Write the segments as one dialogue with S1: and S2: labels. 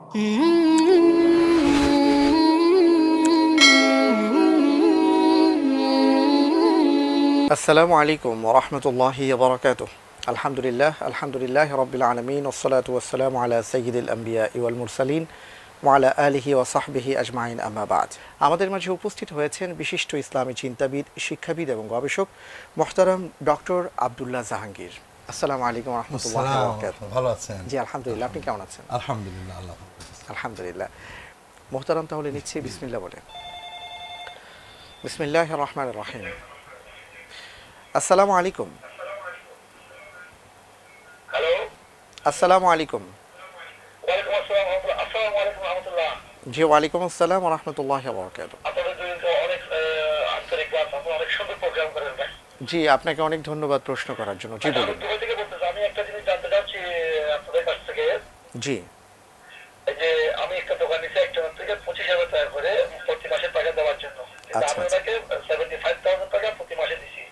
S1: আসসালামু আলাইকুম ওয়া রাহমাতুল্লাহি ওয়া বারাকাতুহু। আলহামদুলিল্লাহ রাব্বিল আলামিন ওয়াসসালাতু ওয়াসসালামু আলা সাইয়্যিদিল আমবিয়া ওয়াল মুরসালিন ওয়া আলা আলিহি ওয়া সাহবিহি আজমাইন, আম্মা বা'দ। আমাদের মাঝে উপস্থিত হয়েছেন বিশিষ্ট ইসলামী চিন্তাবিদ, শিক্ষাবিদ এবং গবেষক মুহতারাম ডক্টর আব্দুল্লাহ জাহাঙ্গীর। আসসালামু আলাইকুম ওয়া রাহমাতুল্লাহি ওয়া বারাকাতুহু।
S2: ভালো আছেন?
S1: জি আলহামদুলিল্লাহ, আপনি কেমন আছেন?
S2: আলহামদুলিল্লাহ, আল্লাহ
S1: আলহামদুলিল্লাহ। মুহতারাম, তাহলে নিচ্ছি বিসমিল্লাহ বলে। বিসমিল্লাহির রহমানির রহিম। আসসালামু আলাইকুম।
S3: হ্যালো,
S1: আসসালামু আলাইকুম।
S3: ওয়ালাইকুম আসসালাম। আসসালামু আলাইকুম রহমতুল্লাহ।
S1: জি ওয়ালাইকুম আসসালাম ওয়া রাহমাতুল্লাহি ওয়া বারাকাতুহু।
S3: আপনাদের দুই তো অনেক আন্তরিক ক্লাস, আপনারা অনেক সুন্দর প্রোগ্রাম করেন ভাই।
S1: জি, আপনাকে অনেক ধন্যবাদ প্রশ্ন করার জন্য। জি বলুন।
S3: দুবাই থেকে বলতেছি। আমি একটা জিনিস জানতে চাচ্ছি আপনাদের কাছ থেকে।
S1: জি
S3: এই যে আমি একটা দোকান নিচ্ছি একজনের থেকে 25,000 টাকা করে প্রতি মাসে টাকা দেওয়ার জন্য।
S1: আচ্ছা,
S3: আমি ওনাকে 75,000 টাকা প্রতি মাসে দিছি।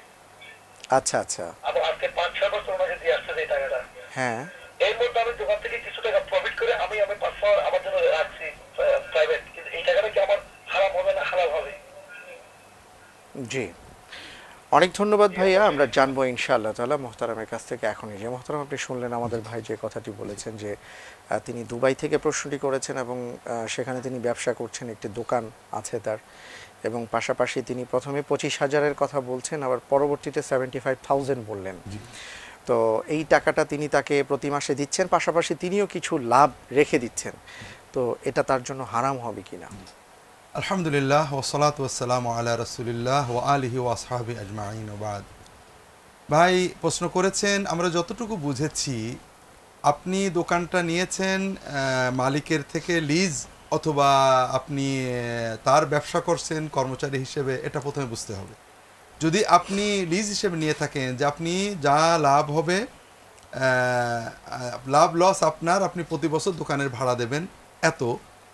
S1: আচ্ছা আচ্ছা।
S3: আবার আজকে 5-6 বছর ওনাকে দিয়ে আসছে এই টাকাটা।
S1: হ্যাঁ
S3: এর মধ্যে আমি দোকান থেকে কিছু টাকা প্রফিট করে আমি 500 আমার জন্য রাখছি প্রাইভেট। কিন্তু এই টাকাটা কি আমার হারাম হবে না হালাল হবে?
S1: জি, অনেক ধন্যবাদ ভাইয়া। আমরা জানবো ইনশাআল্লাহ তাআলা মোহতারামের কাছ থেকে। এখনই যে মোহতারাম, আপনি শুনলেন আমাদের ভাই যে কথাটি বলেছেন যে তিনি দুবাই থেকে প্রশ্নটি করেছেন এবং সেখানে তিনি ব্যবসা করছেন, একটি দোকান আছে তার, এবং পাশাপাশি তিনি প্রথমে 25,000-এর কথা বলছেন, আবার পরবর্তীতে 75,000 বললেন। তো এই টাকাটা তিনি তাকে প্রতি মাসে দিচ্ছেন, পাশাপাশি তিনিও কিছু লাভ রেখে দিচ্ছেন। তো এটা তার জন্য হারাম হবে কিনা?
S2: আলহামদুলিল্লাহ ওয়াসসালাতু ওয়াসসালামু আলা রাসূলিল্লাহ ওয়া আলিহি ওয়া আসহাবিহি আজমাইন ওয়া বাদ। ভাই প্রশ্ন করেছেন, আমরা যতটুকু বুঝেছি আপনি দোকানটা নিয়েছেন মালিকের থেকে লিজ, অথবা আপনি তার ব্যবসা করছেন কর্মচারী হিসেবে, এটা প্রথমে বুঝতে হবে। যদি আপনি লিজ হিসেবে নিয়ে থাকেন যে আপনি যা লাভ হবে, লাভ লস আপনার, আপনি প্রতি বছর দোকানের ভাড়া দেবেন এত,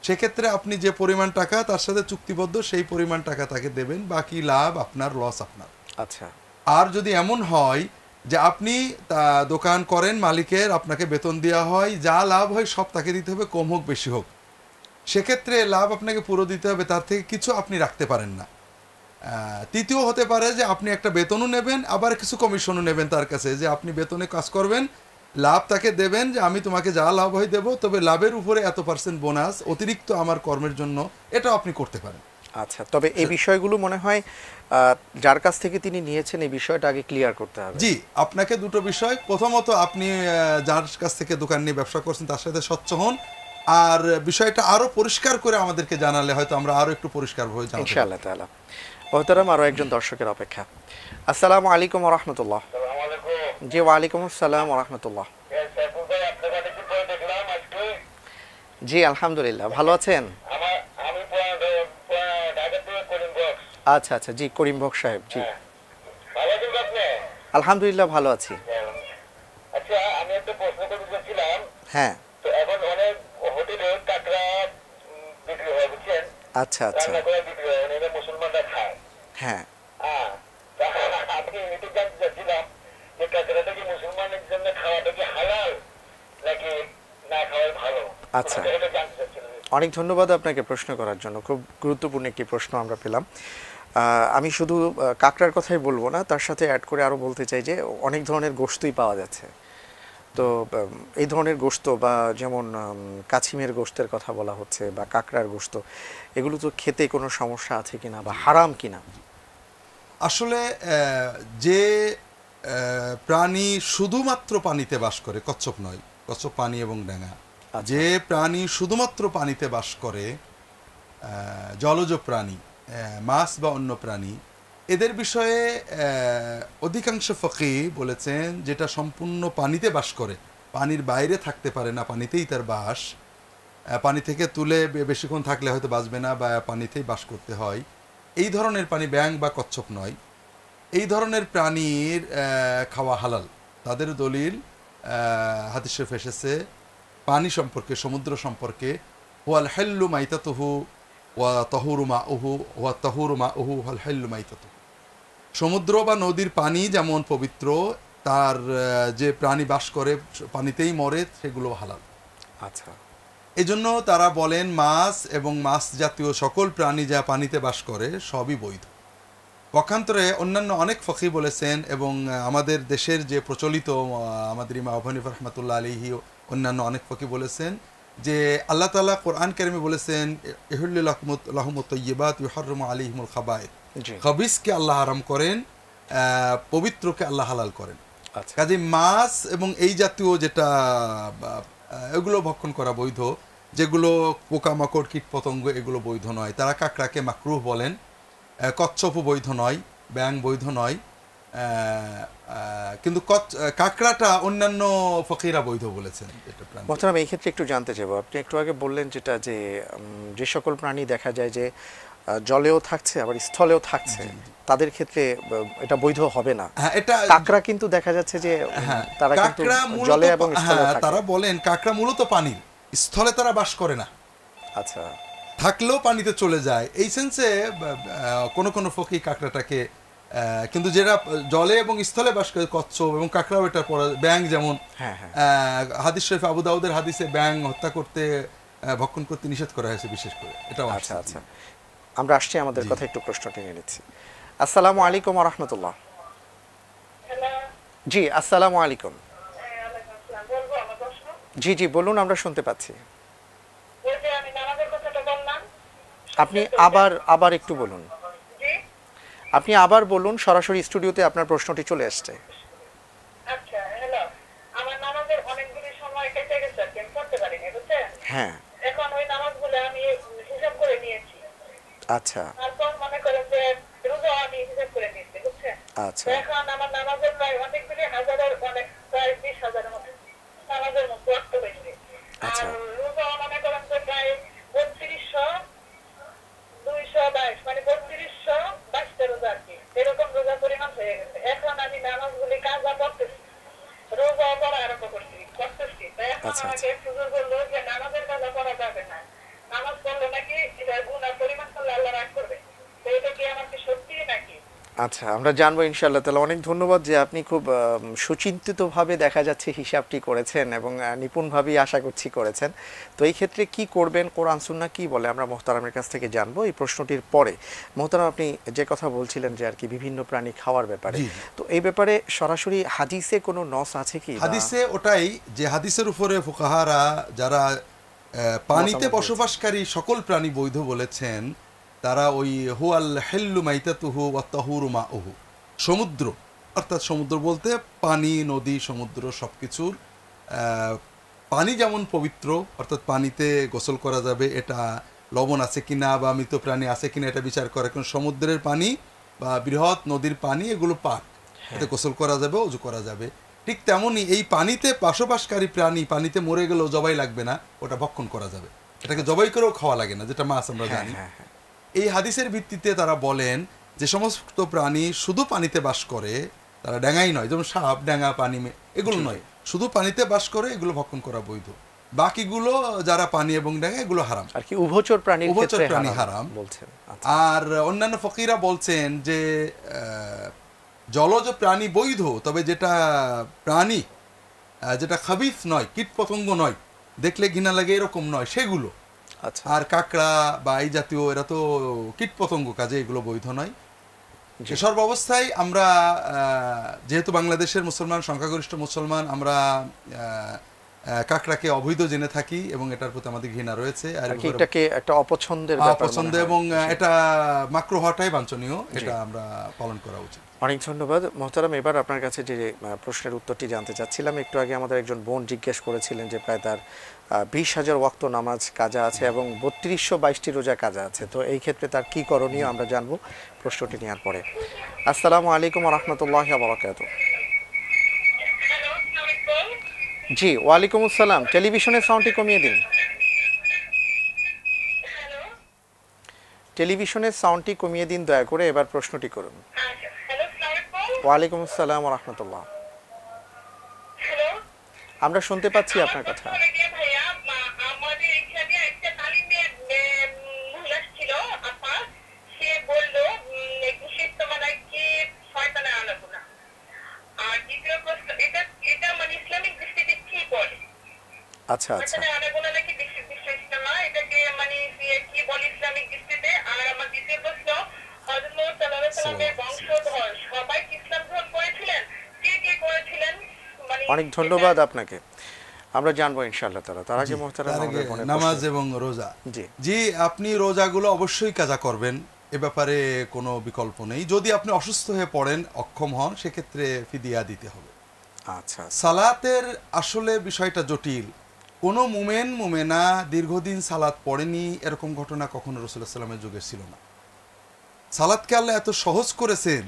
S2: সেক্ষেত্রে আপনি যে পরিমাণ টাকা তার সাথে চুক্তিবদ্ধ সেই পরিমাণ টাকা তাকে দেবেন, বাকি লাভ আপনার, লস আপনার।
S1: আচ্ছা।
S2: আর যদি এমন হয় যে আপনি দোকান করেন মালিকের, আপনাকে বেতন দেওয়া হয়, যা লাভ হয় সব তাকে দিতে হবে, কম হোক বেশি হোক, সেক্ষেত্রে লাভ আপনাকে পুরো দিতে হবে, তার থেকে কিছু আপনি রাখতে পারেন না। তৃতীয় হতে পারে যে আপনি একটা বেতনও নেবেন, আবার কিছু কমিশনও নেবেন তার কাছে, যে আপনি বেতনে কাজ করবেন, লাভ তাকে দেবেন যে আমি তোমাকে যা লাভ হয় দেবো, তবে লাভের উপরে এত % বোনাস অতিরিক্ত আমার কর্মের জন্য, এটাও আপনি করতে পারেন।
S1: আচ্ছা, তবে এই বিষয়গুলো মনে হয় যার কাছ থেকে তিনি নিয়েছেন এই বিষয়টা আগে ক্লিয়ার করতে হবে।
S2: জি, আপনাকে দুটো বিষয়, প্রথমত আপনি যার কাছ থেকে দোকান নিয়ে ব্যবসা করছেন তার সাথে স্বচ্ছ হন, আর বিষয়টা আরো পরিষ্কার করে আমাদেরকে জানালে হয়তো আমরা আরো একটু পরিষ্কারভাবে জানতে পারব
S1: ইনশাআল্লাহ তাআলা। মোহতারাম, আরো একজন দর্শকের অপেক্ষা। আসসালামু আলাইকুম ওয়া রাহমাতুল্লাহ।
S3: আসসালামু আলাইকুম।
S1: জি ওয়ালাইকুম আসসালাম ওয়া রাহমাতুল্লাহ।
S3: সাইফুল ভাই, আপনাকে অনেকদিন পরে দেখলাম আজকে।
S1: জি আলহামদুলিল্লাহ, ভালো আছেন?
S3: আমি ঢাকা থেকে করিম বক্স।
S1: আচ্ছা আচ্ছা, জি করিম বক সাহেব। জি
S3: ভালো আছেন আপনি?
S1: আলহামদুলিল্লাহ ভালো আছি।
S3: আচ্ছা, আমি একটা প্রশ্ন করতে চাচ্ছিলাম।
S1: হ্যাঁ।
S3: তো এখন অনেক হোটেলে কাঁকড়া বিক্রি হয়, বুঝছেন?
S1: আচ্ছা আচ্ছা।
S3: রান্না করে বিক্রি হয়, এটা মুসলমানরা খায়।
S1: হ্যাঁ।
S3: হ্যাঁ, তা আমি এটা জানতে চাচ্ছিলাম যে কাঁকড়াটা কি মুসলমানের জন্য খাওয়াটা কি হালাল নাকি না খাওয়াই ভালো?
S1: আচ্ছা,
S3: এটা জানতে চাচ্ছিলাম।
S1: অনেক ধন্যবাদ আপনাকে প্রশ্ন করার জন্য। খুব গুরুত্বপূর্ণ একটি প্রশ্ন আমরা পেলাম। আমি শুধু কাঁকড়ার কথাই বলবো না, তার সাথে অ্যাড করে আরও বলতে চাই যে অনেক ধরনের গোশতই পাওয়া যাচ্ছে। তো এই ধরনের গোশত, বা যেমন কাছিমের গোশতের কথা বলা হচ্ছে, বা কাঁকড়ার গোশত, এগুলো তো খেতে কোনো সমস্যা আছে কিনা বা হারাম কিনা?
S2: আসলে যে প্রাণী শুধুমাত্র পানিতে বাস করে, কচ্ছপ নয়, কচ্ছপ পানি এবং ডেঙা, যে প্রাণী শুধুমাত্র পানিতে বাস করে, জলজ প্রাণী, মাছ বা অন্য প্রাণী, এদের বিষয়ে অধিকাংশ ফকি বলেছেন যেটা সম্পূর্ণ পানিতে বাস করে, পানির বাইরে থাকতে পারে না, পানিতেই তার বাস, পানি থেকে তুলে বেশিক্ষণ থাকলে হয়তো বাঁচবে না, বা পানিতেই বাস করতে হয়, এই ধরনের প্রাণী, ব্যাঙ বা কচ্ছপ নয়, এই ধরনের প্রাণীর খাওয়া হালাল। তাদের দলিল হাদিস শরীফে এসেছে পানি সম্পর্কে, সমুদ্র সম্পর্কে, ওয়াল হাল্লু মাইতাতুহু ওয়া তাহুরু মাউহু ওয়া তাহুরু মাউহু ওয়াল হাল্লু মাইতাতুহু। সমুদ্র বা নদীর পানি যেমন পবিত্র, তার যে প্রাণী বাস করে পানিতেই মরে সেগুলো হালাল।
S1: আচ্ছা।
S2: এজন্য তারা বলেন মাছ এবং মাছ জাতীয় সকল প্রাণী যা পানিতে বাস করে সবই বৈধ। পক্ষান্তরে অন্যান্য অনেক ফকি বলেছেন, এবং আমাদের দেশের যে প্রচলিত আমাদের ইমাম আবু হানিফা রাহমাতুল্লাহ আলাইহি অন্যান্য অনেক ফকি বলেছেন যে আল্লাহ তাআলা কোরআন কারিমে বলেছেন ইহুল্লু লাহুমুত তাইয়্যিবাত ইউহাররিমু আলাইহিমুল খাবায়েথ,
S1: জি
S2: খাবিসকে আল্লাহ হারাম করেন, পবিত্রকে আল্লাহ হালাল করেন।
S1: আচ্ছা
S2: কাজে মাছ এবং এই জাতীয় যেটা এগুলো ভক্ষণ করা বৈধ, যেগুলো পোকামাকড় কীট পতঙ্গ এগুলো বৈধ নয়। তারা কাঁকড়াকে মাকরুহ বলেন, কচ্ছপও বৈধ নয়, ব্যাং বৈধ নয়, কিন্তু কাঁকড়াটা অন্যান্য ফকিরা বৈধ বলেছেন। এটা প্রাণী
S1: মোহতারাম, এই ক্ষেত্রে একটু জানতে চাইবো, আপনি একটু আগে বললেন যেটা যে যে সকল প্রাণী দেখা যায় যে জলেও থাকছে আবার স্থলেও থাকছে, তাদের ক্ষেত্রে এটা বৈধ হবে না।
S2: হ্যাঁ, এটা
S1: কাঁকড়া কিন্তু দেখা যাচ্ছে যে
S2: হ্যাঁ,
S1: তারা কিন্তু
S2: কাঁকড়া মূলত
S1: জলে এবং স্থলে
S2: হ্যাঁ,
S1: থাকে।
S2: তারা বলেন কাঁকড়া মূলত পানির, স্থলে তারা বাস করে না,
S1: আচ্ছা
S2: থাকলেও পানিতে চলে যায়। এই সেন্সে কোন কোন ফকি কাঁকড়াটাকে কিন্তু যেটা জলে এবং স্থলে বাস করে কচ্ছপ এবং কাঁকড়াও এটা পড়া, ব্যাং যেমন
S1: হ্যাঁ হ্যাঁ
S2: হাদিস শরীফ আবু দাউদের হাদিসে ব্যাং হত্যা করতে ভক্ষণ করতে নিষেধ করা হয়েছে বিশেষ করে। এটাও
S1: আচ্ছা
S2: আসছে।
S1: আচ্ছা, আমরা আসছি, আমাদের কথা একটু প্রশ্ন টেনে নিচ্ছি। আসসালামু আলাইকুম ওয়া রাহমাতুল্লাহ।
S3: হ্যালো,
S1: জি আসসালামু আলাইকুম।
S3: ওয়ালাইকুম আসসালাম। বলবো আমার প্রশ্ন?
S1: জি জি বলুন, আমরা শুনতে পাচ্ছি।
S3: ওই যে আমি নামাজের কথাটা বললাম,
S1: আপনি আবার একটু বলুন,
S3: জি
S1: আপনি আবার বলুন, সরাসরি স্টুডিওতে আপনার প্রশ্নটি চলে আসছে।
S3: আচ্ছা, হ্যালো, আমার নামাজের অনেকগুলি সময় কেটে গেছে আর কি, আমি পড়তে পারিনি, বুঝছেন?
S1: হ্যাঁ
S3: এখন ওই নামাজগুলো আমি হিসাব করে নিয়েছি।
S1: আচ্ছা
S3: তারপর মনে করেন যে রোজা আমি হিসাব করে নিয়েছি, বুঝছেন?
S1: আচ্ছা
S3: তো এখন আমার নামাজের প্রায় অনেকগুলি হাজারের অনেক প্রায় 20,000-এর মতো নামাজের মতো অর্থ হয়েছে।
S1: আচ্ছা।
S3: আর রোজা মনে করেন যে প্রায় 3200 222 মানে 3222 রোজা আর কি, এরকম রোজা পরিমাণ হয়ে গেছে। এখন আমি নামাজগুলি কাজা করতেছি, রোজা পড়া আরম্ভ করতেছি। তো এখন
S1: আচ্ছা,
S3: আমাকে একটু জোর বললো যে নামাজের কাজা করা যাবে না, নামাজ পড়লে নাকি এটা গুনাহ পরিমাণ করলে আল্লাহ রাগ করবে। তো এটা কি আমার কি সত্যি নাকি?
S1: আচ্ছা, আমরা জানবো ইনশাআল্লাহ। তাহলে অনেক ধন্যবাদ যে আপনি খুব সুচিন্তিতভাবে দেখা যাচ্ছে হিসাবটি করেছেন এবং নিপুণভাবেই আশা করছি করেছেন। তো এই ক্ষেত্রে কি করবেন, কোরআন সুন্নাহ কি বলে আমরা মোহতারামের কাছ থেকে জানবো এই প্রশ্নটির পরে। মোহতারাম, আপনি যে কথা বলছিলেন যে আর কি বিভিন্ন প্রাণী খাওয়ার ব্যাপারে,
S2: জি।
S1: তো এই ব্যাপারে সরাসরি হাদিসে কোনো নস আছে কি?
S2: হাদিসে ওটাই যে হাদিসের উপরে ফুকাহারা যারা পানিতে
S1: মতামত
S2: বসবাসকারী সকল প্রাণী বৈধ বলেছেন, তারা ওই হুয়াল হেল্লু মাইতাতুহু ওয়া তাহুরু মাউহু, সমুদ্র অর্থাৎ সমুদ্র বলতে পানি, নদী, সমুদ্র সবকিছুর পানি যেমন পবিত্র অর্থাৎ পানিতে গোসল করা যাবে, এটা লবণ আছে কিনা বা মৃত প্রাণী আছে কিনা এটা বিচার করে। কারণ সমুদ্রের পানি বা বৃহৎ নদীর পানি এগুলো পাক, এতে গোসল করা যাবে, ওযু করা যাবে। ঠিক তেমনই এই পানিতে বসবাসকারী প্রাণী পানিতে মরে গেলেও জবাই লাগবে না, ওটা ভক্ষণ করা যাবে। এটাকে জবাই করেও খাওয়া লাগে না, যেটা মাছ আমরা জানি।
S1: হ্যাঁ হ্যাঁ
S2: এই হাদিসের ভিত্তিতে তারা বলেন যে সমস্ত প্রাণী শুধু পানিতে বাস করে, তারা ড্যাঙাই নয়, যেমন সাপ, ড্যাঙা, পানি এগুলো নয়, শুধু পানিতে বাস করে, এগুলো ভক্ষণ করা বৈধ। বাকিগুলো যারা পানি এবং ড্যাঙা এগুলো হারাম,
S1: আর কি উভচর প্রাণীর
S2: উভচর
S1: ক্ষেত্রে
S2: প্রাণী হারাম
S1: বলছেন। আচ্ছা
S2: আর অন্যান্য ফকিরা বলছেন যে জলজ প্রাণী বৈধ, তবে যেটা প্রাণী যেটা খাবিস নয়, কীট পতঙ্গ নয়, দেখলে ঘৃণা লাগে এরকম নয়, সেগুলো।
S1: আচ্ছা
S2: আর কাঁকড়া বা এই জাতীয় এরা তো কীট পতঙ্গ, কাজে এগুলো বৈধ নয়।
S1: জি।
S2: সর্বাবস্থায় আমরা যেহেতু বাংলাদেশের মুসলমান, সংখ্যাগরিষ্ঠ মুসলমান, আমরা কাঁকড়াকে অবৈধ জেনে থাকি এবং এটার প্রতি আমাদের ঘৃণা রয়েছে আর
S1: আর কি এটাকে একটা অপছন্দের ব্যাপার
S2: পছন্দ,
S1: মনে হয়।
S2: এবং এটা মাকরুহ হওয়াটাই বাঞ্ছনীয়, এটা আমরা পালন করা উচিত।
S1: অনেক ধন্যবাদ মোহতারাম। এবার আপনার কাছে যে প্রশ্নের উত্তরটি জানতে চাচ্ছিলাম, একটু আগে আমাদের একজন বোন জিজ্ঞেস করেছিলেন যে প্রায় তার 20,000 ওয়াক্ত নামাজ কাজা আছে এবং 3222টি রোজা কাজা আছে, তো এই ক্ষেত্রে তার কি করণীয় আমরা জানবো প্রশ্নটি নেওয়ার পরে। আসসালামু আলাইকুম ওয়া রাহমাতুল্লাহি ওয়া বারাকাতুহু।
S3: হ্যালো, আসসালামু আলাইকুম।
S1: জি ওয়ালাইকুম আসসালাম, টেলিভিশনের সাউন্ডটি কমিয়ে দিন।
S3: হ্যালো,
S1: টেলিভিশনের সাউন্ডটি কমিয়ে দিন দয়া করে, এবার প্রশ্নটি করুন।
S3: আচ্ছা, হ্যালো, আসসালামু আলাইকুম।
S1: ওয়ালাইকুম আসসালাম ওয়া রাহমাতুল্লাহ।
S3: হ্যালো,
S1: আমরা শুনতে পাচ্ছি আপনার কথা।
S3: আমার প্রশ্ন ভাইয়া, আমাদের এখানে একটা তালিমের মহিলা ছিল আপা, সে বললো বিশেষ তোমার কি শয়তানের আলাপনা। আর দ্বিতীয় প্রশ্ন, এটা এটা মানে ইসলামিক দৃষ্টিতে কি বলে?
S1: আচ্ছা আচ্ছা
S3: শয়তানের আলাপনা নাকি বিশ্ব
S1: অনেক ধন্যবাদ আপনাকে। আমরা জানবো ইনশাআল্লাহ তাআলা। তার আগে মোহতারাম
S2: তার আগে
S1: আমাদের মনে
S2: নামাজ
S1: প্রশ্ন-
S2: এবং রোজা।
S1: জি
S2: জি, আপনি রোজাগুলো অবশ্যই কাজা করবেন, এ ব্যাপারে কোনো বিকল্প নেই। যদি আপনি অসুস্থ হয়ে পড়েন, অক্ষম হন, সেক্ষেত্রে ফিদিয়া দিতে হবে।
S1: আচ্ছা
S2: সালাতের আসলে বিষয়টা জটিল। কোনো মুমেনা দীর্ঘদিন সালাত পড়েনি এরকম ঘটনা কখনো রাসূলুল্লাহ সাল্লাল্লাহু আলাইহি ওয়াসাল্লামের যুগে ছিল না। সালাতকে আল্লাহ এত সহজ করেছেন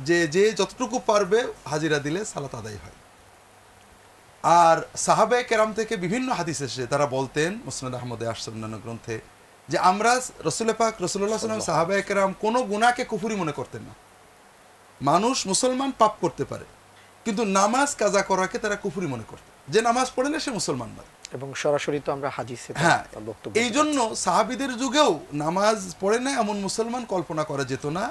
S2: যে যে যতটুকু পারবে হাজিরা দিলে সালাত আদায় হয়। আর সাহাবায়ে কেরাম থেকে বিভিন্ন হাদিস এসেছে, তারা বলতেন, মুসনাদ আহমদে আসছে অন্যান্য গ্রন্থে, যে আমরা রাসূল পাক রাসূলুল্লাহ সাল্লাল্লাহু আলাইহি ওয়াসাল্লাম সাহাবায়ে কেরাম কোনো গুনাহকে কুফরি মনে করতেন না। মানুষ মুসলমান পাপ করতে পারে, কিন্তু নামাজ কাজা করাকে তারা কুফরি মনে করতেন, যে নামাজ পড়ে না সে মুসলমান নয়।
S1: এবং সরাসরি তো আমরা হাদিসে তার
S2: হ্যাঁ,
S1: বক্তব্য
S2: এই জন্য সাহাবীদের যুগেও নামাজ পড়ে না এমন মুসলমান কল্পনা করা যেত না।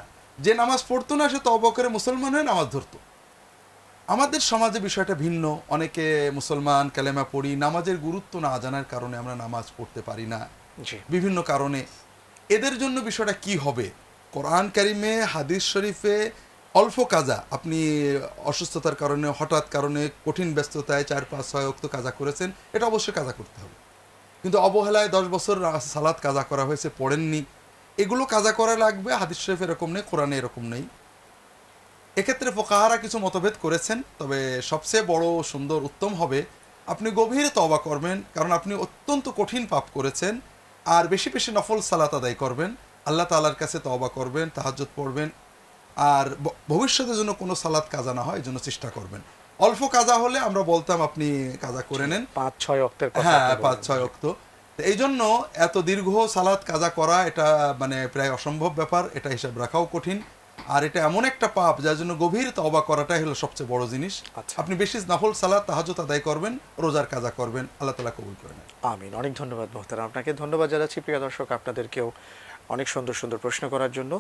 S2: যে নামাজ পড়তো না সে তওবা করে মুসলমান হয়ে নামাজ ধরতো। আমাদের সমাজে বিষয়টা ভিন্ন। অনেকে মুসলমান কালেমা পড়ি, নামাজের গুরুত্ব না জানার কারণে আমরা নামাজ পড়তে পারি না,
S1: জি
S2: বিভিন্ন কারণে। এদের জন্য বিষয়টা কি হবে? কোরআন কারিমে, হাদিস শরীফে অল্প কাজা, আপনি অসুস্থতার কারণে, হঠাৎ কারণে, কঠিন ব্যস্ততায় 4-5-6 ওয়াক্ত কাজা করেছেন, এটা অবশ্যই কাজা করতে হবে। কিন্তু অবহেলায় 10 বছর সালাত কাজা করা হয়েছে, পড়েননি, এগুলো কাজা করা লাগবে। হাদিস শরীফ এরকম নেই, কোরআনে এরকম নেই। এক্ষেত্রে ফুকাহারা কিছু মতভেদ করেছেন, তবে সবচেয়ে বড় সুন্দর উত্তম হবে আপনি গভীরে তওবা করবেন, কারণ আপনি অত্যন্ত কঠিন পাপ করেছেন। আর বেশি বেশি নফল সালাত আদায় করবেন, আল্লাহ তাআলার কাছে তওবা করবেন, তাহাজ্জুদ পড়বেন। আর ভবিষ্যতের জন্য কোনো সালাত কাজা না হয় এই জন্য চেষ্টা করবেন। অল্প কাজা হলে আমরা বলতাম আপনি কাজা করে নেন,
S1: 5-6 ওয়াক্তের কথা
S2: হ্যাঁ,
S1: আপনি বললেন।
S2: 5-6 ওয়াক্ত। এই জন্য এত দীর্ঘ সালাত কাজা করা এটা মানে প্রায় অসম্ভব ব্যাপার, এটা হিসাব রাখাও কঠিন। আর এটা এমন একটা পাপ যার জন্য গভীর তওবা করাটাই হলো সবচেয়ে বড় জিনিস।
S1: আচ্ছা।
S2: আপনি বেশি নফল সালাত তাহাজ্জুদ আদায় করবেন, রোজার কাজা করবেন, আল্লাহ তাআলা কবুল করে নেন।
S1: আমিন। অনেক ধন্যবাদ মোহতারাম আপনাকে। ধন্যবাদ জানাচ্ছি প্রিয় দর্শক আপনাদেরকেও অনেক সুন্দর সুন্দর প্রশ্ন করার জন্য।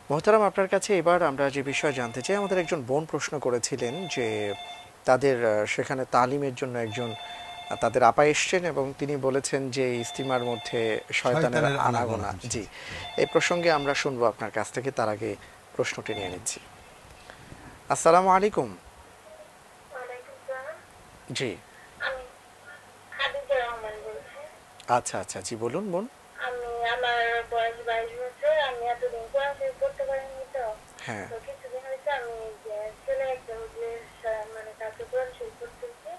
S1: মোহতারাম আপনার কাছে এবার আমরা যে বিষয় জানতে চাই, আমাদের একজন বোন প্রশ্ন করেছিলেন যে তাদের সেখানে তালিমের জন্য একজন তাদের আপা এসছেন এবং তিনি বলেছেন যে ইস্তিমার মধ্যে শয়তানের
S2: শয়তানের
S1: আনাগোনা।
S2: আনাগোনা।
S1: জি, এই প্রসঙ্গে আমরা শুনবো আপনার কাছ থেকে, তার আগে প্রশ্নটি নিয়ে নিচ্ছি। আসসালামু আলাইকুম।
S3: ওয়ালাইকুম সালাম।
S1: জি
S3: আমি খাদিজা রহমান বলছি।
S1: আচ্ছা আচ্ছা, জি বলুন বোন।
S3: আমার বয়স 22 বছর। আমি এতদিন কোরআন শরীফ পড়তে পারিনি তো।
S1: হ্যাঁ
S3: তো কিছুদিন হয়েছে আমি ছেলে একটা মানে তাকে কোরআন শরীফ পড়তেছি।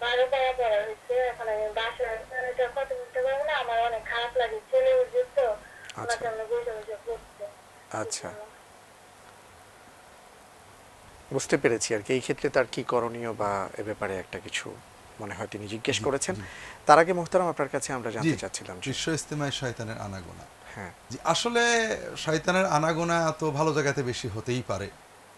S3: 12 পারা পড়া হয়েছে। এখন আমি বাসায় এটা কথা বলতে পারবো না, আমার অনেক খারাপ লাগে। ছেলে হুজুর তো আমার
S1: আচ্ছা
S3: সামনে বসে বসে পড়তে।
S1: আচ্ছা, বুঝতে পেরেছি আর কি। এই ক্ষেত্রে তার কি করণীয় বা এ ব্যাপারে একটা কিছু মনে হয় তিনি জিজ্ঞেস করেছেন। তার আগে মোহতারাম আপনার কাছে আমরা জানতে চাচ্ছিলাম যে
S2: বিশ্ব ইস্তেমায় শয়তানের আনাগোনা।
S1: হ্যাঁ
S2: জি, আসলে শয়তানের আনাগোনা তো ভালো জায়গাতে বেশি হতেই পারে,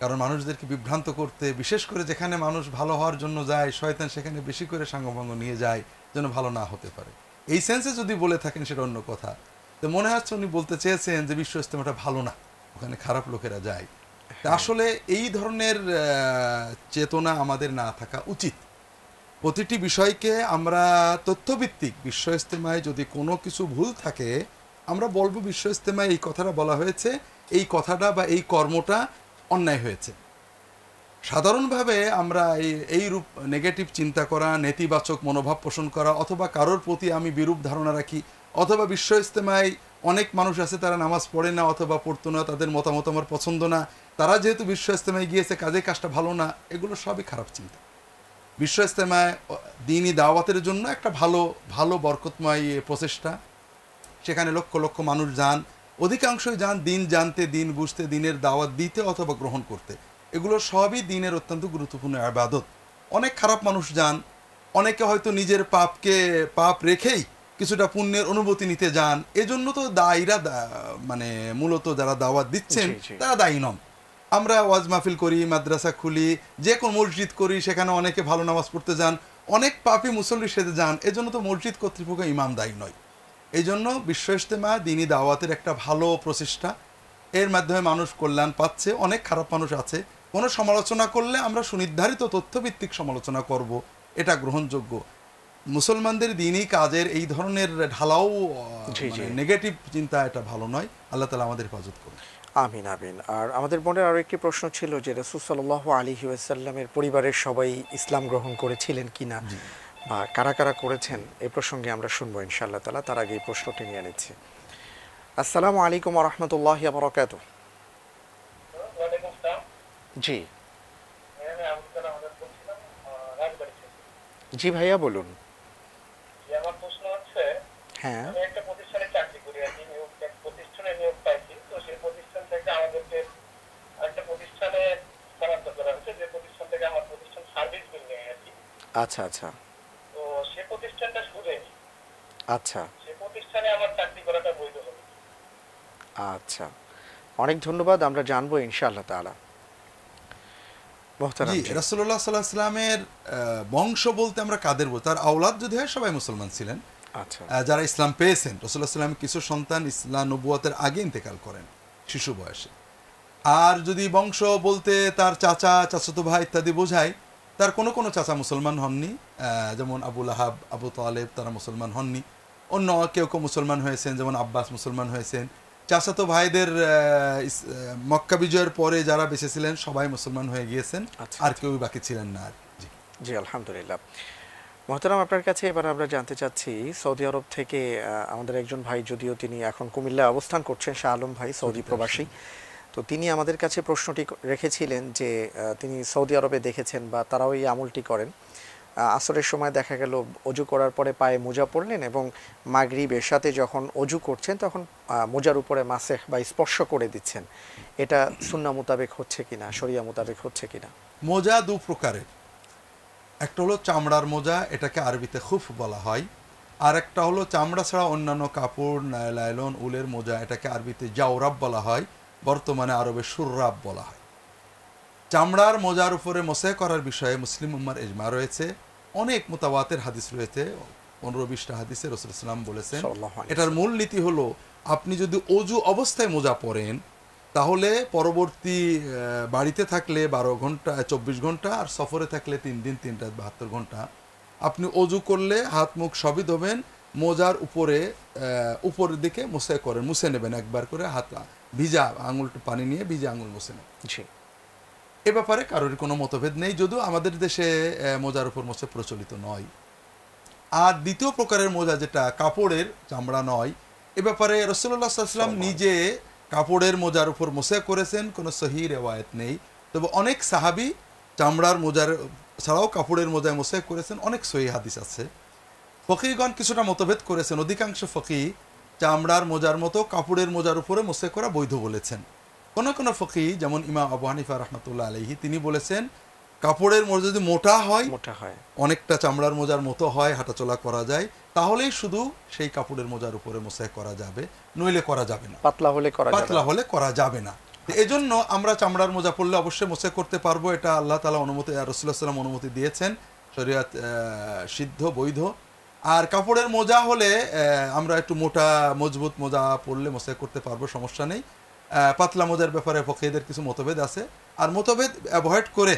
S2: কারণ মানুষদেরকে বিভ্রান্ত করতে, বিশেষ করে যেখানে মানুষ ভালো হওয়ার জন্য যায়, শয়তান সেখানে বেশি করে সাঙ্গভঙ্গ নিয়ে যায় যেন ভালো না হতে পারে। এই সেন্সে যদি বলে থাকেন সেটা অন্য কথা। তো মনে হচ্ছে উনি বলতে চেয়েছেন যে বিশ্ব ইস্তেমাটা ভালো না, ওখানে খারাপ লোকেরা যায়। তা আসলে এই ধরনের চেতনা আমাদের না থাকা উচিত। প্রতিটি বিষয়কে আমরা তথ্যভিত্তিক, বিশ্ব ইস্তেমায় যদি কোনো কিছু ভুল থাকে আমরা বলবো বিশ্ব ইস্তেমায় এই কথাটা বলা হয়েছে, এই কথাটা বা এই কর্মটা অন্যায় হয়েছে। সাধারণভাবে আমরা এই রূপ নেগেটিভ চিন্তা করা, নেতিবাচক মনোভাব পোষণ করা, অথবা কারোর প্রতি আমি বিরূপ ধারণা রাখি, অথবা বিশ্ব ইস্তেমায় অনেক মানুষ আছে তারা নামাজ পড়ে না অথবা পড়তো না, তাদের মতামত আমার পছন্দ না, তারা যেহেতু বিশ্ব ইস্তেমায় গিয়েছে কাজটা ভালো না, এগুলো সবই খারাপ চিন্তা। বিশ্ব ইস্তেমায় দ্বীনি দাওয়াতের জন্য একটা ভালো বরকতময় প্রচেষ্টা। সেখানে লক্ষ লক্ষ মানুষ যান, অধিকাংশই যান দিন জানতে, দিন বুঝতে, দিনের দাওয়াত দিতে অথবা গ্রহণ করতে। এগুলো সবই দিনের অত্যন্ত গুরুত্বপূর্ণ ইবাদত। অনেক খারাপ মানুষ যান, অনেকে হয়তো নিজের পাপ রেখেই কিছুটা পুণ্যের অনুভূতি নিতে যান। এজন্য তো দায়ীরা মানে মূলত যারা দাওয়াত দিচ্ছেন তারা দায়ী নন। আমরা ওয়াজ মাহফিল করি, মাদ্রাসা খুলি, যে কোনো মসজিদ করি, সেখানে অনেকে ভালো নামাজ পড়তে যান, অনেক পাপী মুসল্লি সেজে যান, এজন্য তো মসজিদ কর্তৃপক্ষ ইমাম দায়ী নয়। এই জন্য বিশ্ব ইজতেমা দ্বীনি দাওয়াতের একটা ভালো প্রচেষ্টা। এর মাধ্যমে মানুষ কল্যাণ পাচ্ছে। অনেক খারাপ মানুষ আছে, কোনো সমালোচনা করলে আমরা সুনির্ধারিত তথ্যভিত্তিক সমালোচনা করব, এটা গ্রহণযোগ্য। মুসলমানদের দ্বীনি কাজের এই ধরনের ঢালাও নেগেটিভ চিন্তা, এটা ভালো নয়। আল্লাহ তাআলা আমাদের হেফাজত করুন।
S1: আমিন আমিন। আর আমাদের বোনের আরও একটি প্রশ্ন ছিল যে রাসূল সাল্লাল্লাহু আলাইহি ওয়াসাল্লামের পরিবারের সবাই ইসলাম গ্রহণ করেছিলেন কিনা বা কারা কারা করেছেন, এই প্রসঙ্গে আমরা শুনবো ইনশাআল্লাহ তাআলা। তার আগে এই প্রশ্নটি নিয়ে নিচ্ছি। আসসালামু আলাইকুম ওয়া রাহমাতুল্লাহি ওয়া বারাকাতুহু।
S3: ওয়ালাইকুম আসসালাম।
S1: জি
S3: আমি আবুল আমাদের বলছিলাম রাজবাড়ি থেকে।
S1: জি ভাইয়া বলুন।
S3: আমার প্রশ্ন হচ্ছে,
S1: হ্যাঁ
S3: আমি একটা প্রতিষ্ঠানে চাকরি করি আর কি, এক প্রতিষ্ঠানে নিয়োগ পাইছি। তো সেই প্রতিষ্ঠান থেকে আমাদেরকে আরেকটা প্রতিষ্ঠানে স্থানান্তর করা হয়েছে, যে প্রতিষ্ঠান থেকে আমার প্রতিষ্ঠান সার্ভিস বিল নেয় আর কি।
S1: আচ্ছা আচ্ছা
S3: তো সে প্রতিষ্ঠানটা সুদে,
S1: আচ্ছা
S3: সে প্রতিষ্ঠানে আমার চাকরি করাটা বৈধ হবে?
S1: আচ্ছা, অনেক ধন্যবাদ, আমরা জানবো ইনশাআল্লাহ তাআলা। মোহতারাম
S2: জি,
S1: জি।
S2: রাসূলুল্লাহ সাল্লাল্লাহু আলাইহি ওয়াসাল্লামের বংশ বলতে আমরা কাদের বলতে, তার আওলাদ যদি হয় সবাই মুসলমান ছিলেন।
S1: আচ্ছা
S2: যারা ইসলাম পেয়েছেন, রাসূলুল্লাহ সাল্লাল্লাহু কিছু সন্তান ইসলাম নবুয়তের আগে ইন্তেকাল করেন শিশু বয়সে। আর যদি বংশ বলতে তার চাচা, চাচাতো ভাই ইত্যাদি বোঝায়, তার কোনো কোনো চাচা মুসলমান হননি, যেমন আবু লাহাব, আবু তালেব, তারা মুসলমান হননি। অন্য কেউ কেউ মুসলমান হয়েছেন, যেমন আব্বাস মুসলমান হয়েছেন। চাচাতো ভাইদের মক্কা বিজয়ের পরে যারা বেঁচে ছিলেন সবাই মুসলমান হয়ে গিয়েছেন,
S1: আচ্ছা,
S2: আর কেউ বাকি ছিলেন না আর। জি
S1: জি আলহামদুলিল্লাহ। মোহতারাম, আপনার কাছে এবার আমরা জানতে চাচ্ছি, সৌদি আরব থেকে আমাদের একজন ভাই, যদিও তিনি এখন কুমিল্লায় অবস্থান করছেন, শাহ আলম ভাই, সৌদি প্রবাসী। তো তিনি আমাদের কাছে প্রশ্নটি রেখেছিলেন যে তিনি সৌদি আরবে দেখেছেন বা তারাও এই আমলটি করেন। আসরের সময় দেখা গেল অজু করার পরে পায়ে মোজা পরলেন এবং মাগরিব এশাতে যখন অজু করছেন তখন মোজার উপরে মাসেহ বা স্পর্শ করে দিচ্ছেন। এটা সুন্নাহ মোতাবেক হচ্ছে কিনা, শরিয়া মোতাবেক হচ্ছে কিনা?
S2: মোজা দু প্রকারের, একটা হলো চামড়ার মোজা, এটাকে আরবিতে খুফ বলা হয়। আর একটা হলো চামড়া ছাড়া অন্যান্য কাপড়, লাইলন, উলের মোজা, এটাকে আরবিতে জাওরাব বলা হয়, বর্তমানে আরবে শুররাব বলা হয়। চামড়ার মোজার উপরে মোসে করার বিষয়ে মুসলিম উম্মার ইজমা রয়েছে, অনেক মুতাওয়াতের হাদিস রয়েছে, 15-20টা হাদিসে রাসূল সাল্লাল্লাহু আলাইহি ওয়াসাল্লাম বলেছেন।
S1: সাল্লাল্লাহু আলাইহি
S2: এটার মূল নীতি হলো, আপনি যদি অজু অবস্থায় মোজা পরেন, তাহলে পরবর্তী বাড়িতে থাকলে 12 ঘন্টা 24 ঘন্টা, আর সফরে থাকলে 3 দিন 3 রাত 72 ঘন্টা, আপনি অজু করলে হাত মুখ সবই ধোবেন, মোজার উপরে উপরের দিকে মুছে করেন, মুছে নেবেন একবার করে, হাত ভিজা আঙুলটা পানি নিয়ে ভিজা আঙুল মুছে নেবেন।
S1: জি
S2: এ ব্যাপারে কারোর কোনো মতভেদ নেই, যদিও আমাদের দেশে মোজার উপর মোছে প্রচলিত নয়। আর দ্বিতীয় প্রকারের মোজা, যেটা কাপড়ের, চামড়া নয়, এ ব্যাপারে রাসূলুল্লাহ সাল্লাল্লাহু আলাইহি ওয়াসাল্লাম নিজে কাপড়ের মোজার উপর মোসে করেছেন, কোনো সহিহ রিওয়ায়াত নেই। তবে অনেক সাহাবী চামড়ার মোজার ছাড়াও কাপড়ের মোজায় মোসে করেছেন, অনেক সহিহ হাদিস আছে। ফকিহগণ কিছুটা মতভেদ করেছেন, অধিকাংশ ফকিহ চামড়ার মোজার মতো কাপড়ের মোজার উপরে মোসে করা বৈধ বলেছেন। কোন কোন ফকিহ, যেমন ইমাম আবু হানিফা রাহমাতুল্লাহ আলাইহি, তিনি বলেছেন কাপড়ের মোজা যদি মোটা হয়,
S1: মোটা হয়,
S2: অনেকটা চামড়ার মোজার মতো হয়, হাঁটাচলা করা যায়, তাহলেই শুধু সেই কাপড়ের মোজার উপরে মোসে করা যাবে, নইলে করা যাবে না।
S1: পাতলা হলে করা যাবে
S2: পাতলা
S1: না।
S2: হলে করা যাবে না। এজন্য আমরা চামড়ার মোজা পরলে অবশ্যই মোসে করতে পারবো, এটা আল্লাহ তাআলা অনুমতি, রাসূলুল্লাহ সাল্লাল্লাহু আলাইহি ওয়াসাল্লাম অনুমতি দিয়েছেন, শরীয়ত সিদ্ধ বৈধ। আর কাপড়ের মোজা হলে আমরা একটু মোটা মজবুত মোজা পরলে মোসে করতে পারবো, সমস্যা নেই। পাতলা মোজার ব্যাপারে ফকিহদের কিছু মতভেদ আছে, আর মতভেদ অ্যাভয়েড করে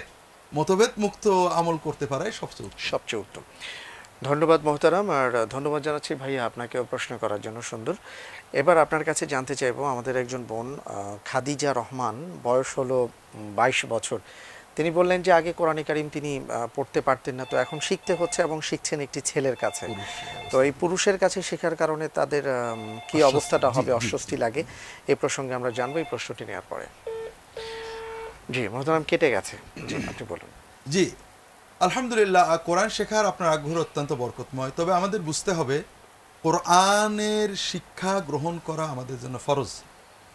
S2: মতভেদ মুক্ত আমল করতে পারাই সবচেয়ে উত্তম।
S1: সবচেয়ে উত্তম। ধন্যবাদ মোহতারাম, আর ধন্যবাদ জানাচ্ছি ভাইয়া আপনাকেও প্রশ্ন করার জন্য। সুন্দর। এবার আপনার কাছে জানতে চাইবো, আমাদের একজন বোন খাদিজা রহমান, বয়স হলো 22 বছর। তিনি বললেন যে আগে কোরআনে কারিম তিনি পড়তে পারতেন না, তো এখন শিখতে হচ্ছে এবং শিখছেন একটি ছেলের কাছে। তো এই পুরুষের কাছে শেখার কারণে তাদের কি অবস্থাটা হবে, অস্বস্তি লাগে, এই প্রসঙ্গে আমরা জানবো এই প্রশ্নটি নেওয়ার পরে। জি মোহতারাম, কেটে গেছে, জি আপনি বলুন।
S2: জি আলহামদুলিল্লাহ, কোরআন শেখার আপনার আগ্রহ অত্যন্ত বরকতময়। তবে আমাদের বুঝতে হবে, কোরআনের শিক্ষা গ্রহণ করা আমাদের জন্য ফরজ।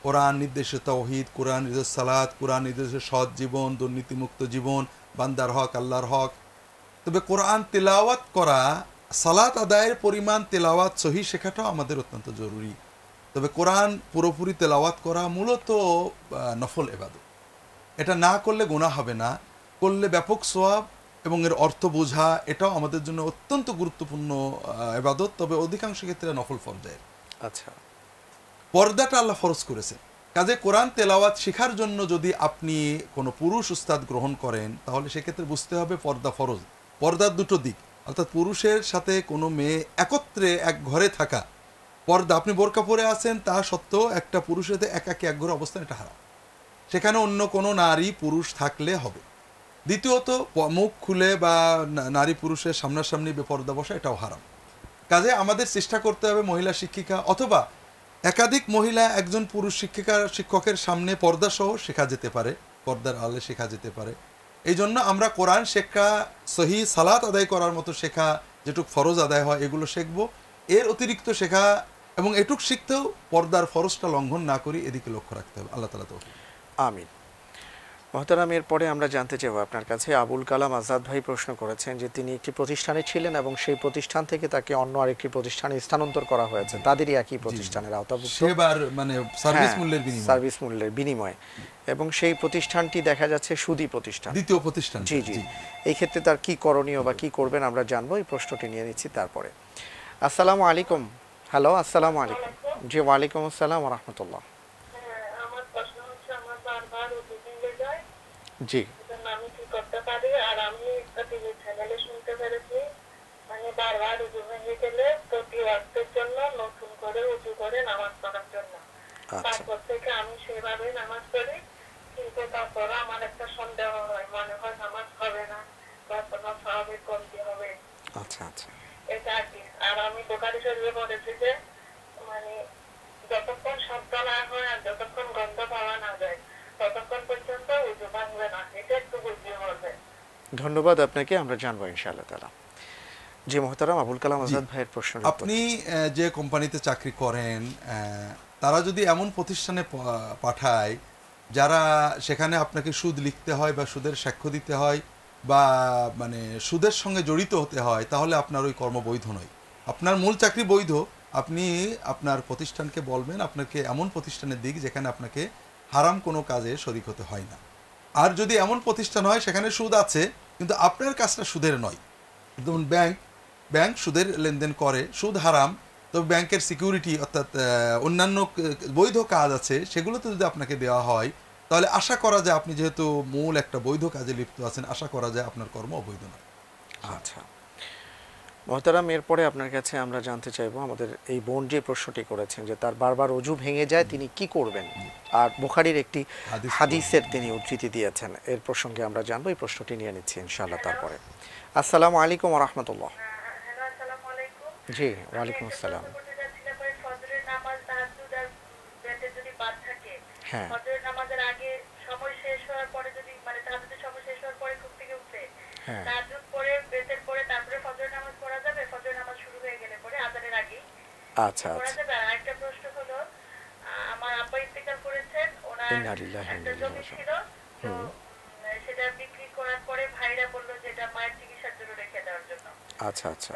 S2: কোরআন নির্দেশে তাওহীদ, কোরআন নির্দেশ সালাত, কোরআন নির্দেশে সৎ জীবন, দুর্নীতিমুক্ত জীবন, বান্দার হক, আল্লাহর হক। তবে কোরআন তেলাওয়াত করা, সালাত আদায়ের পরিমাণ তেলাওয়াত সহি শেখাটাও আমাদের অত্যন্ত জরুরি। তবে কোরআন পুরোপুরি তেলাওয়াত করা মূলত নফল ইবাদত। এটা না করলে গুনাহ হবে না, করলে ব্যাপক সওয়াব এবং এর অর্থ বোঝা, এটাও আমাদের জন্য অত্যন্ত গুরুত্বপূর্ণ ইবাদত। তবে অধিকাংশ ক্ষেত্রে নফল পর্যায়ের।
S1: আচ্ছা,
S2: পর্দাটা আল্লাহ ফরজ করেছেন। কাজে কোরআন তেলাওয়াত শেখার জন্য যদি আপনি কোনো পুরুষ উস্তাদ গ্রহণ করেন, তাহলে সেক্ষেত্রে বুঝতে হবে পর্দা ফরজ। পর্দার দুটো দিক, অর্থাৎ পুরুষের সাথে কোনো মেয়ে একত্রে এক ঘরে থাকা, পর্দা, আপনি বোরকা পরে আছেন তা সত্ত্বেও একটা পুরুষের সাথে একাকী এক ঘরে অবস্থান, এটা হারাম। সেখানে অন্য কোনো নারী পুরুষ থাকলে হবে। দ্বিতীয়ত মুখ খুলে বা নারী পুরুষের সামনাসামনি বেপর্দা বসা, এটাও হারাম। কাজে আমাদের চেষ্টা করতে হবে মহিলা শিক্ষিকা অথবা একাধিক মহিলা একজন পুরুষ শিক্ষকের সামনে পর্দা সহ শেখা যেতে পারে, পর্দার আড়ালে শেখা যেতে পারে। এই জন্য আমরা কোরআন শেখা, সহি সালাত আদায় করার মতো শেখা, যেটুক ফরজ আদায় হয় এগুলো শিখবো। এর অতিরিক্ত শেখা এবং এটুক শিখতেও পর্দার ফরজটা লঙ্ঘন না করি, এদিকে লক্ষ্য রাখতে হবে। আল্লাহ তাআলা তৌফিক।
S1: আমিন। মহতারাম, এরপরে আমরা জানতে চাইব আপনার কাছে, আবুল কালাম আজাদ ভাই প্রশ্ন করেছেন যে তিনি একটি প্রতিষ্ঠানে ছিলেন এবং সেই প্রতিষ্ঠান থেকে তাকে অন্য আরেকটি প্রতিষ্ঠানে স্থানান্তর করা হয়েছে, তাদেরই একই প্রতিষ্ঠানের আওতাভুক্ত,
S2: সেবার মানে সার্ভিস মূল্যের বিনিময়ে,
S1: সার্ভিস মূল্যের বিনিময়ে, এবং সেই প্রতিষ্ঠানটি দেখা যাচ্ছে সুদী প্রতিষ্ঠান,
S2: দ্বিতীয় প্রতিষ্ঠান।
S1: জি জি, এই ক্ষেত্রে তার কি করণীয় বা কি করবেন আমরা জানবো। এই প্রশ্নটি নিয়ে নিচ্ছি তারপরে। আসসালামু আলাইকুম। হ্যালো, আসসালামু আলাইকুম। জি, ওয়ালাইকুম আসসালাম ওয়া রাহমাতুল্লাহ।
S3: আমার প্রশ্ন হচ্ছে, আমার বারবার উঠে ভেঙে যায়,
S1: জি,
S3: আমি কি করতে পারি? আর আমি একটা টিভি চ্যানেলে শুনতে পেরেছি, মানে বারবার উজু ভেঙে গেলে প্রতি ওয়াক্তের জন্য নতুন করে উজু করে নামাজ পড়ার জন্য।
S1: আচ্ছা
S3: তারপর থেকে আমি সেভাবে নামাজ পড়ি, কিন্তু তারপর আমার একটা সন্দেহ হয়, মনে হয় নামাজ হবে না বা কোনো স্বাভাবিক কমতি হবে,
S1: আচ্ছা আচ্ছা
S3: এটা আর কি। আর আমি বুখারী শরীফে পড়েছি যে মানে যতক্ষণ শব্দ না হয় আর যতক্ষণ গন্ধ পাওয়া না যায় ততক্ষণ পর্যন্ত উজু ভাঙবে না, এটা একটু বুঝিয়ে বলবে।
S1: ধন্যবাদ আপনাকে, আমরা জানবো ইনশাআল্লাহ তাআলা। জি মহতারাম, আবুল কালাম আজাদ ভাইয়ের প্রশ্ন।
S2: আপনি যে কোম্পানিতে চাকরি করেন, তারা যদি এমন প্রতিষ্ঠানে পাঠায় যারা সেখানে আপনাকে সুদ লিখতে হয় বা সুদের সাক্ষ্য দিতে হয় বা মানে সুদের সঙ্গে জড়িত হতে হয়, তাহলে আপনার ওই কর্ম বৈধ নয়। আপনার মূল চাকরি বৈধ, আপনি আপনার প্রতিষ্ঠানকে বলবেন আপনাকে এমন প্রতিষ্ঠানের দিক যেখানে আপনাকে হারাম কোনো কাজে শরিক হতে হয় না। আর যদি এমন প্রতিষ্ঠান হয় সেখানে সুদ আছে কিন্তু আপনার কাজটা সুদের নয়, যেমন ব্যাংক সুদের লেনদেন করে, সুদ হারাম, তবে ব্যাংকের সিকিউরিটি অর্থাৎ অন্যান্য বৈধ কাজ আছে, সেগুলোতে যদি আপনাকে দেওয়া হয় তাহলে আশা করা যায় আপনি যেহেতু মূল একটা বৈধ কাজে লিপ্ত আছেন, আশা করা যায় আপনার কর্ম অবৈধ নয়।
S1: আচ্ছা মহতারাম, এরপরে আপনার কাছে আমরা জানতে চাইবো, আমাদের এই বোন যে প্রশ্নটি করেছেন যে তার বারবার অজু ভেঙে যায়, তিনি কি করবেন, আর বুখারীর একটি হাদিসের তিনি উদ্ধৃতি দিয়েছেন, এর প্রসঙ্গে আমরা জানবো। এই প্রশ্নটি নিয়ে নিচ্ছি ইনশাআল্লাহ তারপরে। আসসালামু আলাইকুম ওয়া রাহমাতুল্লাহ।
S3: হ্যালো, আসসালামু আলাইকুম।
S1: জি, ওয়ালাইকুম আসসালাম।
S3: ফজরের নামাজ তাহাজ্জুদ আর বেতে যদি বাদ থাকে,
S1: হ্যাঁ
S3: ফজরের নামাজের আগে সময় শেষ হওয়ার পরে যদি মানে তাহাজ্জুদের সময় শেষ হওয়ার পরে ঘুম থেকে উঠে
S1: হ্যাঁ
S3: তাহাজ্জুদ পড়ে বেতের পরে তারপরে ফজরের নামাজ পড়া যাবে? ফজরের নামাজ শুরু হয়ে গেলে পরে আযানের আগে
S1: আচ্ছা
S3: পড়া
S1: আচ্ছা।
S3: যাবে? আর একটা প্রশ্ন হলো, আমার আব্বা ইন্তেকাল করেছেন, ওনার
S1: ইন্না লিল্লাহি ওয়া ইন্না
S3: একটা
S1: ইলাইহি
S3: জমি
S1: রাজিউন।
S3: ছিল, তো সেটা বিক্রি করার পরে ভাইরা বললো যে এটা মায়ের চিকিৎসার জন্য রেখে দেওয়ার জন্য।
S1: আচ্ছা আচ্ছা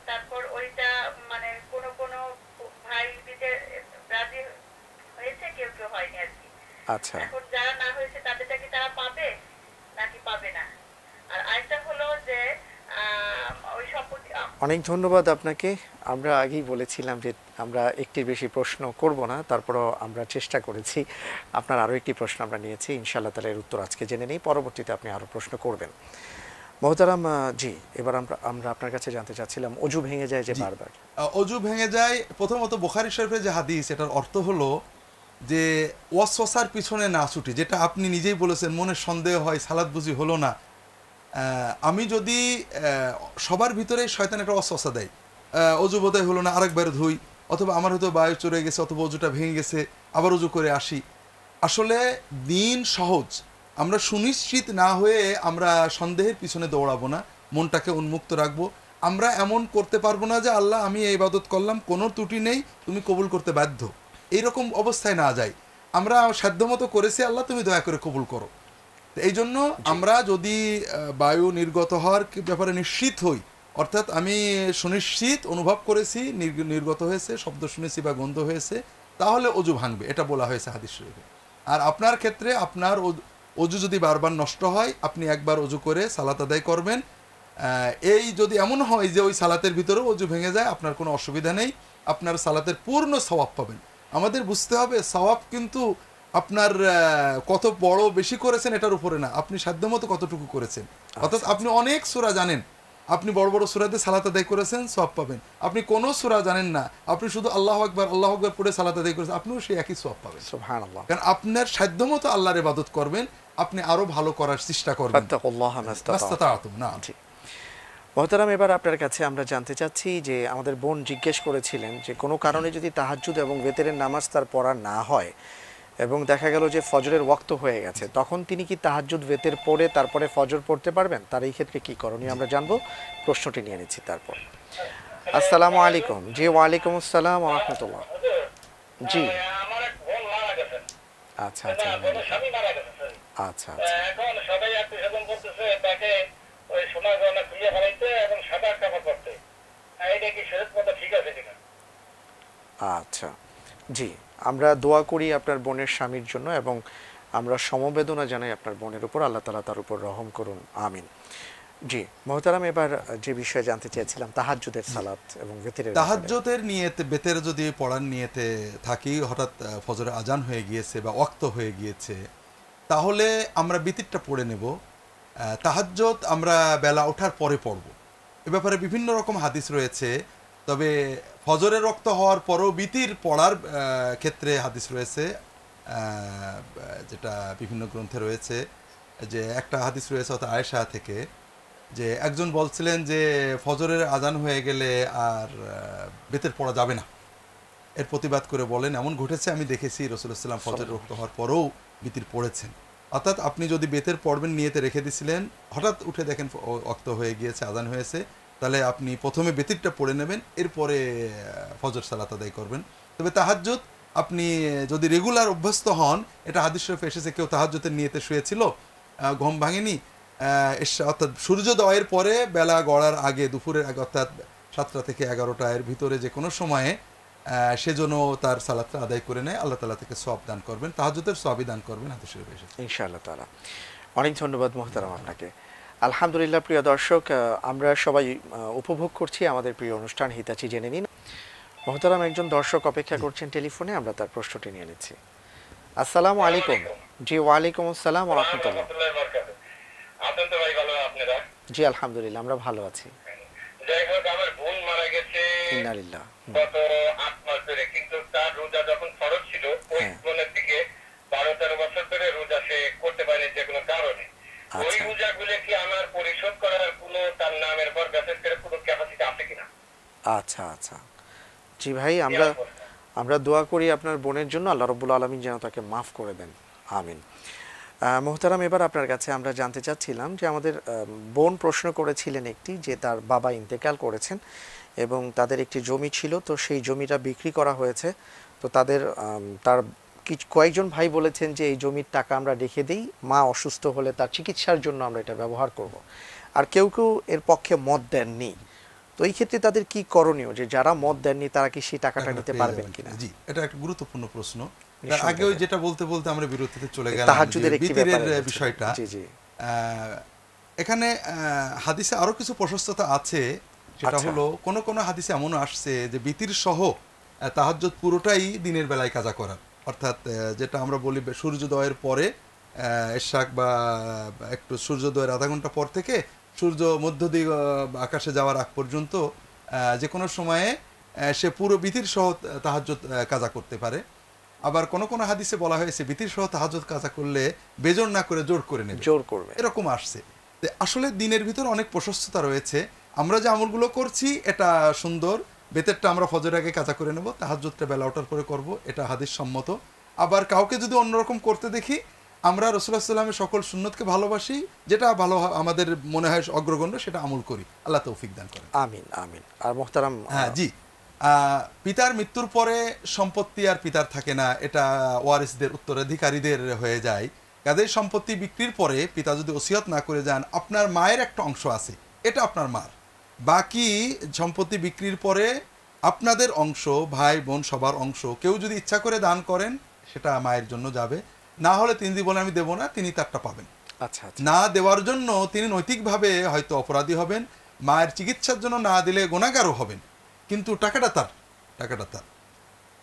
S3: তারপর ওইটা মানে কোন ভাই দিতে রাজি হয়েছে, কেউ কেউ হয়নি আর কি।
S1: আচ্ছা।
S3: এখন যারা না হয়েছে তাদেরটা কি তারা পাবে নাকি পাবে না? আর আরেকটা হলো যে ওই সম্পত্তি
S1: অনেক ধন্যবাদ আপনাকে। আমরা আগেই বলেছিলাম যে আমরা একটির বেশি প্রশ্ন করব না, তারপরও আমরা চেষ্টা করেছি। আপনার আরও একটি প্রশ্ন আমরা নিয়েছি, ইনশাআল্লাহ তাআলা এর উত্তর আজকে জেনে নিই, পরবর্তীতে আপনি আরও প্রশ্ন করবেন। মহতারাম, জি এবার আমরা আপনার কাছে জানতে চাচ্ছিলাম, অজু ভেঙে যায় যে বারবার।
S2: অজু ভেঙে যায়, প্রথমত বুখারী শরীফের যে হাদিস, এটার অর্থ হলো যে ওয়াসওয়াসার পিছনে না ছুটি, যেটা আপনি নিজেই বলেছেন মনে সন্দেহ হয় সালাত বুঝি হলো না। আমি যদি সবার ভিতরে শয়তান একটা ওয়াসওয়াসা দেয়, অজু বোধহয় হলো না, আরেকবার ধুই, অথবা আমার হয়তো বায়ু চড়ে গেছে, অথবা অজুটা ভেঙে গেছে, আবার অজু করে আসি। আসলে দিন সহজ, আমরা সুনিশ্চিত না হয়ে আমরা সন্দেহের পিছনে দৌড়াবো না, মনটাকে উন্মুক্ত রাখবো। আমরা এমন করতে পারবো না যে আল্লাহ আমি এই ইবাদত করলাম, কোনো ত্রুটি নেই, তুমি কবুল করতে বাধ্য, এইরকম অবস্থায় না যাই। আমরা সাধ্যমতো করেছি, আল্লাহ তুমি দয়া করে কবুল করো। এই জন্য আমরা যদি বায়ু নির্গত হওয়ার ব্যাপারে নিশ্চিত হই, অর্থাৎ আমি সুনিশ্চিত অনুভব করেছি নির্গত হয়েছে, শব্দ শুনেছি বা গন্ধ হয়েছে, তাহলে অজু ভাঙবে, এটা বলা হয়েছে হাদিস শরীফে। আর আপনার ক্ষেত্রে আপনার অজু যদি বারবার নষ্ট হয়, আপনি একবার অজু করে সালাত আদায় করবেন। এই যদি এমন হয় যে ওই সালাতের ভিতরেও অজু ভেঙে যায়, আপনার কোনো অসুবিধা নেই, আপনার সালাতের পূর্ণ সওয়াব পাবেন। আমাদের বুঝতে হবে সওয়াব কিন্তু আপনার কত বড় বেশি করেছেন এটার উপরে না, আপনি সাধ্যমতো কতটুকু করেছেন। অর্থাৎ আপনি অনেক সূরা জানেন, আপনি বড় বড় সূরাতে সালাত আদায় করেছেন, সওয়াব পাবেন। আপনি কোনো সূরা জানেন না, আপনি শুধু আল্লাহু আকবার পড়ে সালাত আদায় করেছেন, আপনিও সেই একই সওয়াব পাবেন।
S1: সুবহানাল্লাহ।
S2: কারণ আপনার সাধ্যমতো আল্লাহর ইবাদত করবেন, আপনি আরো ভালো করার চেষ্টা করবেন।
S1: ফাত্তাকুল্লাহ মাস্তাতা'তুম।
S2: মাস্তাতা'তুম, না।
S1: জি মোহতারাম, এবার আপনার কাছে আমরা জানতে চাচ্ছি যে আমাদের বোন জিজ্ঞেস করেছিলেন যে কোনো কারণে যদি তাহাজ্জুদ এবং বেতেরের নামাজ তার পড়া না হয় এবং দেখা গেল যে ফজরের ওয়াক্ত হয়ে গেছে, তখন তিনি কি তাহাজ্জুদ বেতের পড়ে তারপরে ফজর পড়তে পারবেন? তার এই ক্ষেত্রে কি করণীয় আমরা জানবো। প্রশ্নটি নিয়ে নিচ্ছি তারপর। আসসালামু আলাইকুম। জি ওয়ালাইকুম আসসালাম ওয়া রাহমাতুল্লাহ। জি
S3: আমার এক বোন মারা গেছেন।
S1: আচ্ছা আচ্ছা
S3: স্বামী মারা গেছে।
S1: আচ্ছা আচ্ছা
S3: এখন সবাই আত্মীয় স্বজন বলতেছে তাকে ওই সোনা গয়না খুলে ফেলাইতে এবং সাদা কাপড় পরতে। এইটা কি শরীয়ত মতো ঠিক আছে কিনা?
S1: আচ্ছা জি, আমরা দোয়া করি আপনার বোনের স্বামীর জন্য এবং আমরা সমবেদনা জানাই আপনার বোনের উপর, আল্লাহ তাআলা তার উপর রহম করুন, আমিন। জি মোহতারাম, এবার যে বিষয়ে জানতে চেয়েছিলাম তাহাজ্জুদের সালাত এবং বেতেরের ব্যাপারে।
S2: তাহাজ্জুদের নিয়তে, বেতের যদি পড়ার নিয়তে থাকি, হঠাৎ ফজরের আজান হয়ে গিয়েছে বা ওয়াক্ত হয়ে গিয়েছে, তাহলে আমরা বিতিরটা পড়ে নেব। তাহাজ্জুদ আমরা বেলা ওঠার পরে পড়ব। এ ব্যাপারে বিভিন্ন রকম হাদিস রয়েছে, তবে ফজরের রক্ত হওয়ার পরেও বিতির পড়ার ক্ষেত্রে হাদিস রয়েছে, যেটা বিভিন্ন গ্রন্থে রয়েছে। যে একটা হাদিস রয়েছে অর্থাৎ আয়েশা থেকে, যে একজন বলছিলেন যে ফজরের আজান হয়ে গেলে আর বেতের পড়া যাবে না। এর প্রতিবাদ করে বলেন, এমন ঘটেছে আমি দেখেছি রাসূলুল্লাহ সাল্লাল্লাহু আলাইহি ওয়াসাল্লাম ফজরের রক্ত হওয়ার পরেও বিতির পড়েছেন। অর্থাৎ আপনি যদি বেতের পড়বেন নিয়তে রেখে দিছিলেন, হঠাৎ উঠে দেখেন ওয়াক্ত হয়ে গিয়েছে, আজান হয়েছে, তাহলে আপনি প্রথমে বেতিরটা পড়ে নেবেন, এরপরে ফজর সালাত আদায় করবেন। তবে তাহাজ্জুদ আপনি যদি রেগুলার অভ্যস্ত হন, এটা হাদিস শরীফে এসেছে, কেউ তাহাজ্জুদের নিয়তে শুয়েছিল, ঘুম ভাঙেনি, অর্থাৎ সূর্যোদয়ের পরে বেলা গড়ার আগে, দুপুরের আগে, অর্থাৎ 7টা থেকে 11টা এর ভিতরে যে কোনো সময়ে সেজন্য তার সালাতটা আদায় করে নেয়, আল্লাহ তাআলা থেকে সওয়াব দান করবেন, তাহাজ্জুদের সওয়াবই দান করবেন, হাদিস শরীফে এসেছে।
S1: ইনশাআল্লাহ তাআলা। অনেক ধন্যবাদ মোহতারাম আপনাকে। আলহামদুলিল্লাহ, প্রিয় দর্শক, আমরা সবাই উপভোগ করছি আমাদের প্রিয় অনুষ্ঠান হিতাচি জেনে নিন। মোহতারাম, একজন দর্শক অপেক্ষা করছেন টেলিফোনে, আমরা তার প্রশ্নটি নিয়ে নিচ্ছি। আসসালামু আলাইকুম। জি ওয়ালাইকুম আসসালাম ওয়া রাহমাতুল্লাহ।
S3: আপনার তো ভাই ভালো, আপনারা?
S1: জি আলহামদুলিল্লাহ, আমরা ভালো আছি।
S3: যাই হোক, আমার বোন মারা গেছে
S1: ইন্না লিল্লাহ।
S3: গত 8 মাস ধরে, কিন্তু তার রোজা যখন ফরজ ছিল, ওই বোনের দিকে 12-13 বছর ধরে রোজা সে করতে পারেনি যে কোনো কারণে। ওই রোজাগুলো কি আমার পরিশোধ করার কোনো, তার নামের পর মেসেজ করে কোনো ক্যাপাসিটি আছে কিনা?
S1: আচ্ছা আচ্ছা জি ভাই, আমরা দোয়া করি আপনার বোনের জন্য, আল্লাহ রাব্বুল আলামিন যেন তাকে মাফ করে দেন, আমিন। মোহতারাম, এবার আপনার কাছে আমরা জানতে চাচ্ছিলাম যে আমাদের বোন প্রশ্ন করেছিলেন একটি, যে তার বাবা ইন্তেকাল করেছেন এবং তাদের একটি জমি ছিল, তো সেই জমিটা বিক্রি করা হয়েছে। তো তার কয়েকজন ভাই বলেছেন যে এই জমির টাকা আমরা রেখে দিই, মা অসুস্থ হলে তার চিকিৎসার জন্য আমরা এটা ব্যবহার করব। আর কেউ কেউ এর পক্ষে মত দেননি। তো এই ক্ষেত্রে তাদের কি করণীয়, যে যারা মত দেননি তারা কি সেই টাকাটা নিতে পারবেন কিনা?
S2: জি, এটা একটা গুরুত্বপূর্ণ প্রশ্ন। তার আগে ওই যেটা বলতে বলতে আমরা বিরতিতে চলে গেলাম,
S1: তাহাজ্জুদের একটি
S2: বিতিরের বিষয়টা।
S1: জি জি,
S2: এখানে হাদিসে আরো কিছু প্রশস্ততা আছে, যেটা হলো কোন কোন হাদিসে এমন আসছে যে বিতির সহ তাহাজ্জুদ পুরোটাই দিনের বেলায় কাজা করা, অর্থাৎ যেটা আমরা বলি সূর্যোদয়ের পরে, ইশরাক বা একটু সূর্যোদয়ের আধা ঘন্টা পর থেকে সূর্য মধ্য দিক আকাশে যাওয়ার আগ পর্যন্ত যে কোনো সময়ে সে পুরো বিতির সহ তাহাজ্জুদ কাজা করতে পারে। আবার কোন কোন হাদিসে বলা হয়েছে বিতির সহ তাহাজ্জুদ কাজা করলে বেজোর না করে জোর করে নেবে,
S1: জোর করবে,
S2: এরকম আসছে। আসলে দিনের ভিতর অনেক প্রশস্ততা রয়েছে। আমরা যে আমলগুলো করছি এটা সুন্দর, বেতেরটা আমরা ফজর আগে কাজা করে নেব, তাহাজ্জুদটা বেলা ওঠার পরে করব, এটা হাদিস সম্মত। আবার কাউকে যদি অন্যরকম করতে দেখি, আমরা রাসূলুল্লাহ সাল্লাল্লাহু আলাইহি ওয়াসাল্লামের সকল সুন্নতকে ভালোবাসি, যেটা ভালো আমাদের মনে হয় অগ্রগণ্য সেটা আমল করি, আল্লাহ তৌফিক দান করেন,
S1: আমিন আমিন। আর মুহতারাম,
S2: হ্যাঁ জি, পিতার মৃত্যুর পরে সম্পত্তি আর পিতার থাকে না, এটা ওয়ারিসদের, উত্তরাধিকারীদের হয়ে যায়। কাজেই সম্পত্তি বিক্রির পরে পিতা যদি ওসিয়ত না করে যান, আপনার মায়ের একটা অংশ আছে, এটা আপনার মার, বাকি সম্পত্তি বিক্রির পরে আপনাদের অংশ, ভাই বোন সবার অংশ, কেউ যদি ইচ্ছা করে দান করেন সেটা মায়ের জন্য যাবে, না হলে তিনি যদি বলেন আমি দেবো না, তিনি তারটা পাবেন।
S1: আচ্ছা,
S2: না দেওয়ার জন্য তিনি নৈতিকভাবে হয়তো অপরাধী হবেন, মায়ের চিকিৎসার জন্য না দিলে গুনাহগারও হবেন, কিন্তু টাকাটা তার।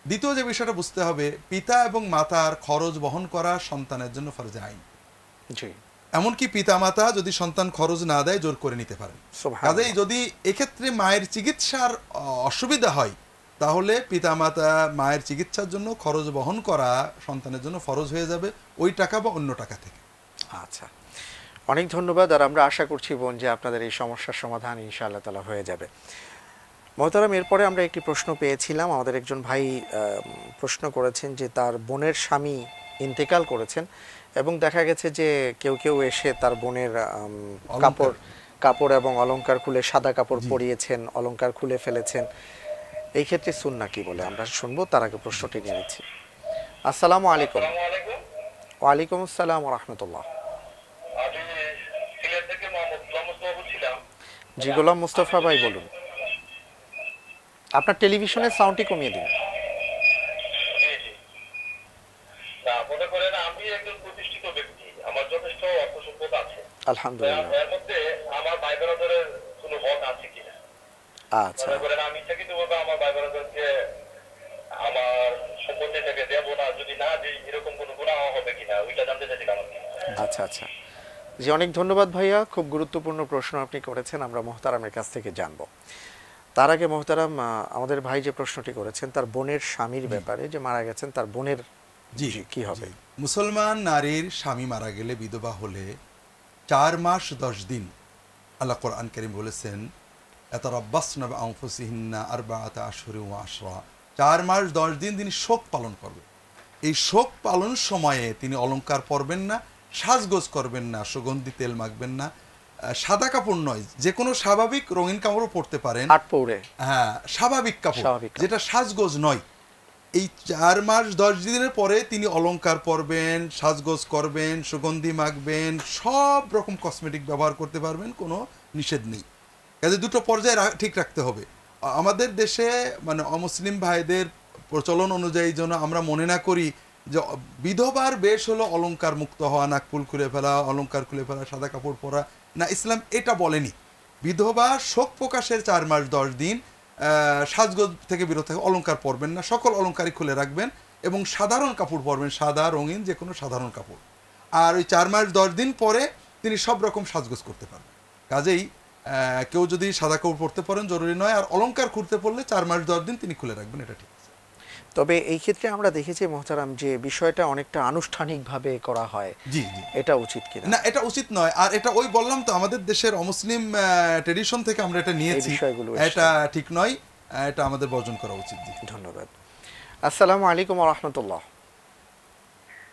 S2: দ্বিতীয় যে বিষয়টা বুঝতে হবে, পিতা এবং মাতার খরচ বহন করা সন্তানের জন্য ফরজে আইন।
S1: জি,
S2: এমনকি পিতামাতা যদি সন্তান খরচ না দেয় জোর করে নিতে পারেন।
S1: সুবহানাল্লাহ।
S2: কাজেই যদি এক্ষেত্রে মায়ের চিকিৎসার অসুবিধা হয়, তাহলে পিতামাতা মায়ের চিকিৎসার জন্য খরচ বহন করা সন্তানের জন্য ফরজ হয়ে যাবে, ওই টাকা বা অন্য টাকা থেকে।
S1: আচ্ছা, অনেক ধন্যবাদ। আর আমরা আশা করছি বোন যে আপনাদের এই সমস্যার সমাধান ইনশাআল্লাহ তাআলা হয়ে যাবে। মহতারাম, এরপরে আমরা একটি প্রশ্ন পেয়েছিলাম। আমাদের একজন ভাই প্রশ্ন করেছেন যে তার বোনের স্বামী ইন্তেকাল করেছেন এবং দেখা গেছে যে কেউ কেউ এসে তার বোনের কাপড় এবং অলংকার খুলে, সাদা কাপড় পরিয়েছেন, অলংকার খুলে ফেলেছেন। এই ক্ষেত্রে সুন্নাহ কি বলে আমরা শুনবো, তার আগে প্রশ্নটি নিয়ে নিচ্ছি। আসসালামু আলাইকুম।
S3: আসসালামু আলাইকুম।
S1: ওয়ালাইকুম আসসালাম ওয়া রাহমাতুল্লাহ।
S3: আমি সিলেট থেকে মোহাম্মদ গোলাম মুস্তাফা বলছিলাম।
S1: জি গোলাম মুস্তাফা ভাই বলুন। আপনার টেলিভিশনের সাউন্ডটি কমিয়ে দিন।
S3: জি জি। তা মনে করেন আমি একজন প্রতিষ্ঠিত ব্যক্তি, আমার যথেষ্ট অর্থ সম্পদ আছে।
S1: আলহামদুলিল্লাহ।
S3: এর মধ্যে আমার ভাই বোনদের কোনো হক আছে কিনা?
S1: আচ্ছা
S3: মনে করেন আমি ইচ্ছাকৃতভাবে আমার ভাই বোনদেরকে আমার সম্পত্তি থেকে দেবো না, যদি না দিই এরকম কোনো গুনাহ হবে কিনা ওইটা জানতে চাইছিলাম আর কি।
S1: আচ্ছা আচ্ছা, জি অনেক ধন্যবাদ ভাইয়া, খুব গুরুত্বপূর্ণ প্রশ্ন আপনি করেছেন, আমরা মোহতারামের কাছ থেকে জানবো। তার আগে মোহতারাম, আমাদের ভাই যে প্রশ্নটি করেছেন তার বোনের স্বামীর ব্যাপারে, যে মারা গেছেন, তার বোনের
S2: জি
S1: কি হবে?
S2: মুসলমান নারীর স্বামী মারা গেলে, বিধবা হলে 4 মাস 10 দিন আল্লাহ কোরআন কারীম বলেছেন ইয়াতারাব্বাসনা বিআনফুসিহিন্না আরবাআতা আশহুরিন ওয়া আশরা, 4 মাস 10 দিন তিনি শোক পালন করবেন। এই শোক পালন সময়ে তিনি অলংকার পরবেন না, সাজগোজ করবেন না, সুগন্ধি তেল মাখবেন না, সাদা কাপড় নয়, যে কোনো স্বাভাবিক রঙিন কাপড়ও পরতে পারেন।
S1: আট পৌরে,
S2: হ্যাঁ, স্বাভাবিক কাপড়,
S1: স্বাভাবিক কাপড়।
S2: যেটা সাজগোজ নয়। এই 4 মাস 10 দিনের পরে তিনি অলংকার পরবেন, সাজগোজ করবেন, সুগন্ধি মাখবেন, সব রকম কসমেটিক ব্যবহার করতে পারবেন, কোনো নিষেধ নেই। কাজে দুটো পর্যায়ে ঠিক রাখতে হবে। আমাদের দেশে মানে অমুসলিম ভাইদের প্রচলন অনুযায়ী যেন আমরা মনে না করি যে বিধবার বেশ হলো অলংকার মুক্ত হওয়া, নাক ফুল খুলে ফেলা, অলংকার খুলে ফেলা, সাদা কাপড় পরা। না, ইসলাম এটা বলেনি। বিধবা শোক প্রকাশের 4 মাস 10 দিন সাজগোজ থেকে বিরত থাকে, অলংকার পরবেন না, সকল অলংকারই খুলে রাখবেন এবং সাধারণ কাপড় পরবেন, সাদা রঙিন যে কোনো সাধারণ কাপড়। আর ওই 4 মাস 10 দিন পরে তিনি সব রকম সাজগোজ করতে পারবেন। কাজেই কেউ যদি সাদা কাপড় পরতে পারেন জরুরি নয়, আর অলংকার খুলতে পড়লে 4 মাস 10 দিন তিনি খুলে রাখবেন, এটা ঠিক আছে।
S1: তবে এই ক্ষেত্রে আমরা দেখেছি মোহতারাম যে বিষয়টা অনেকটা আনুষ্ঠানিকভাবে করা হয়,
S2: জি জি,
S1: এটা উচিত কিনা?
S2: না, এটা উচিত নয়। আর এটা ওই বললাম তো, আমাদের দেশের অমুসলিম ট্রেডিশন থেকে আমরা এটা নিয়েছি,
S1: বিষয়গুলো
S2: এটা ঠিক নয়, এটা আমাদের বর্জন করা উচিত। জি
S1: ধন্যবাদ। আসসালামু আলাইকুম ওয়া রাহমাতুল্লাহ।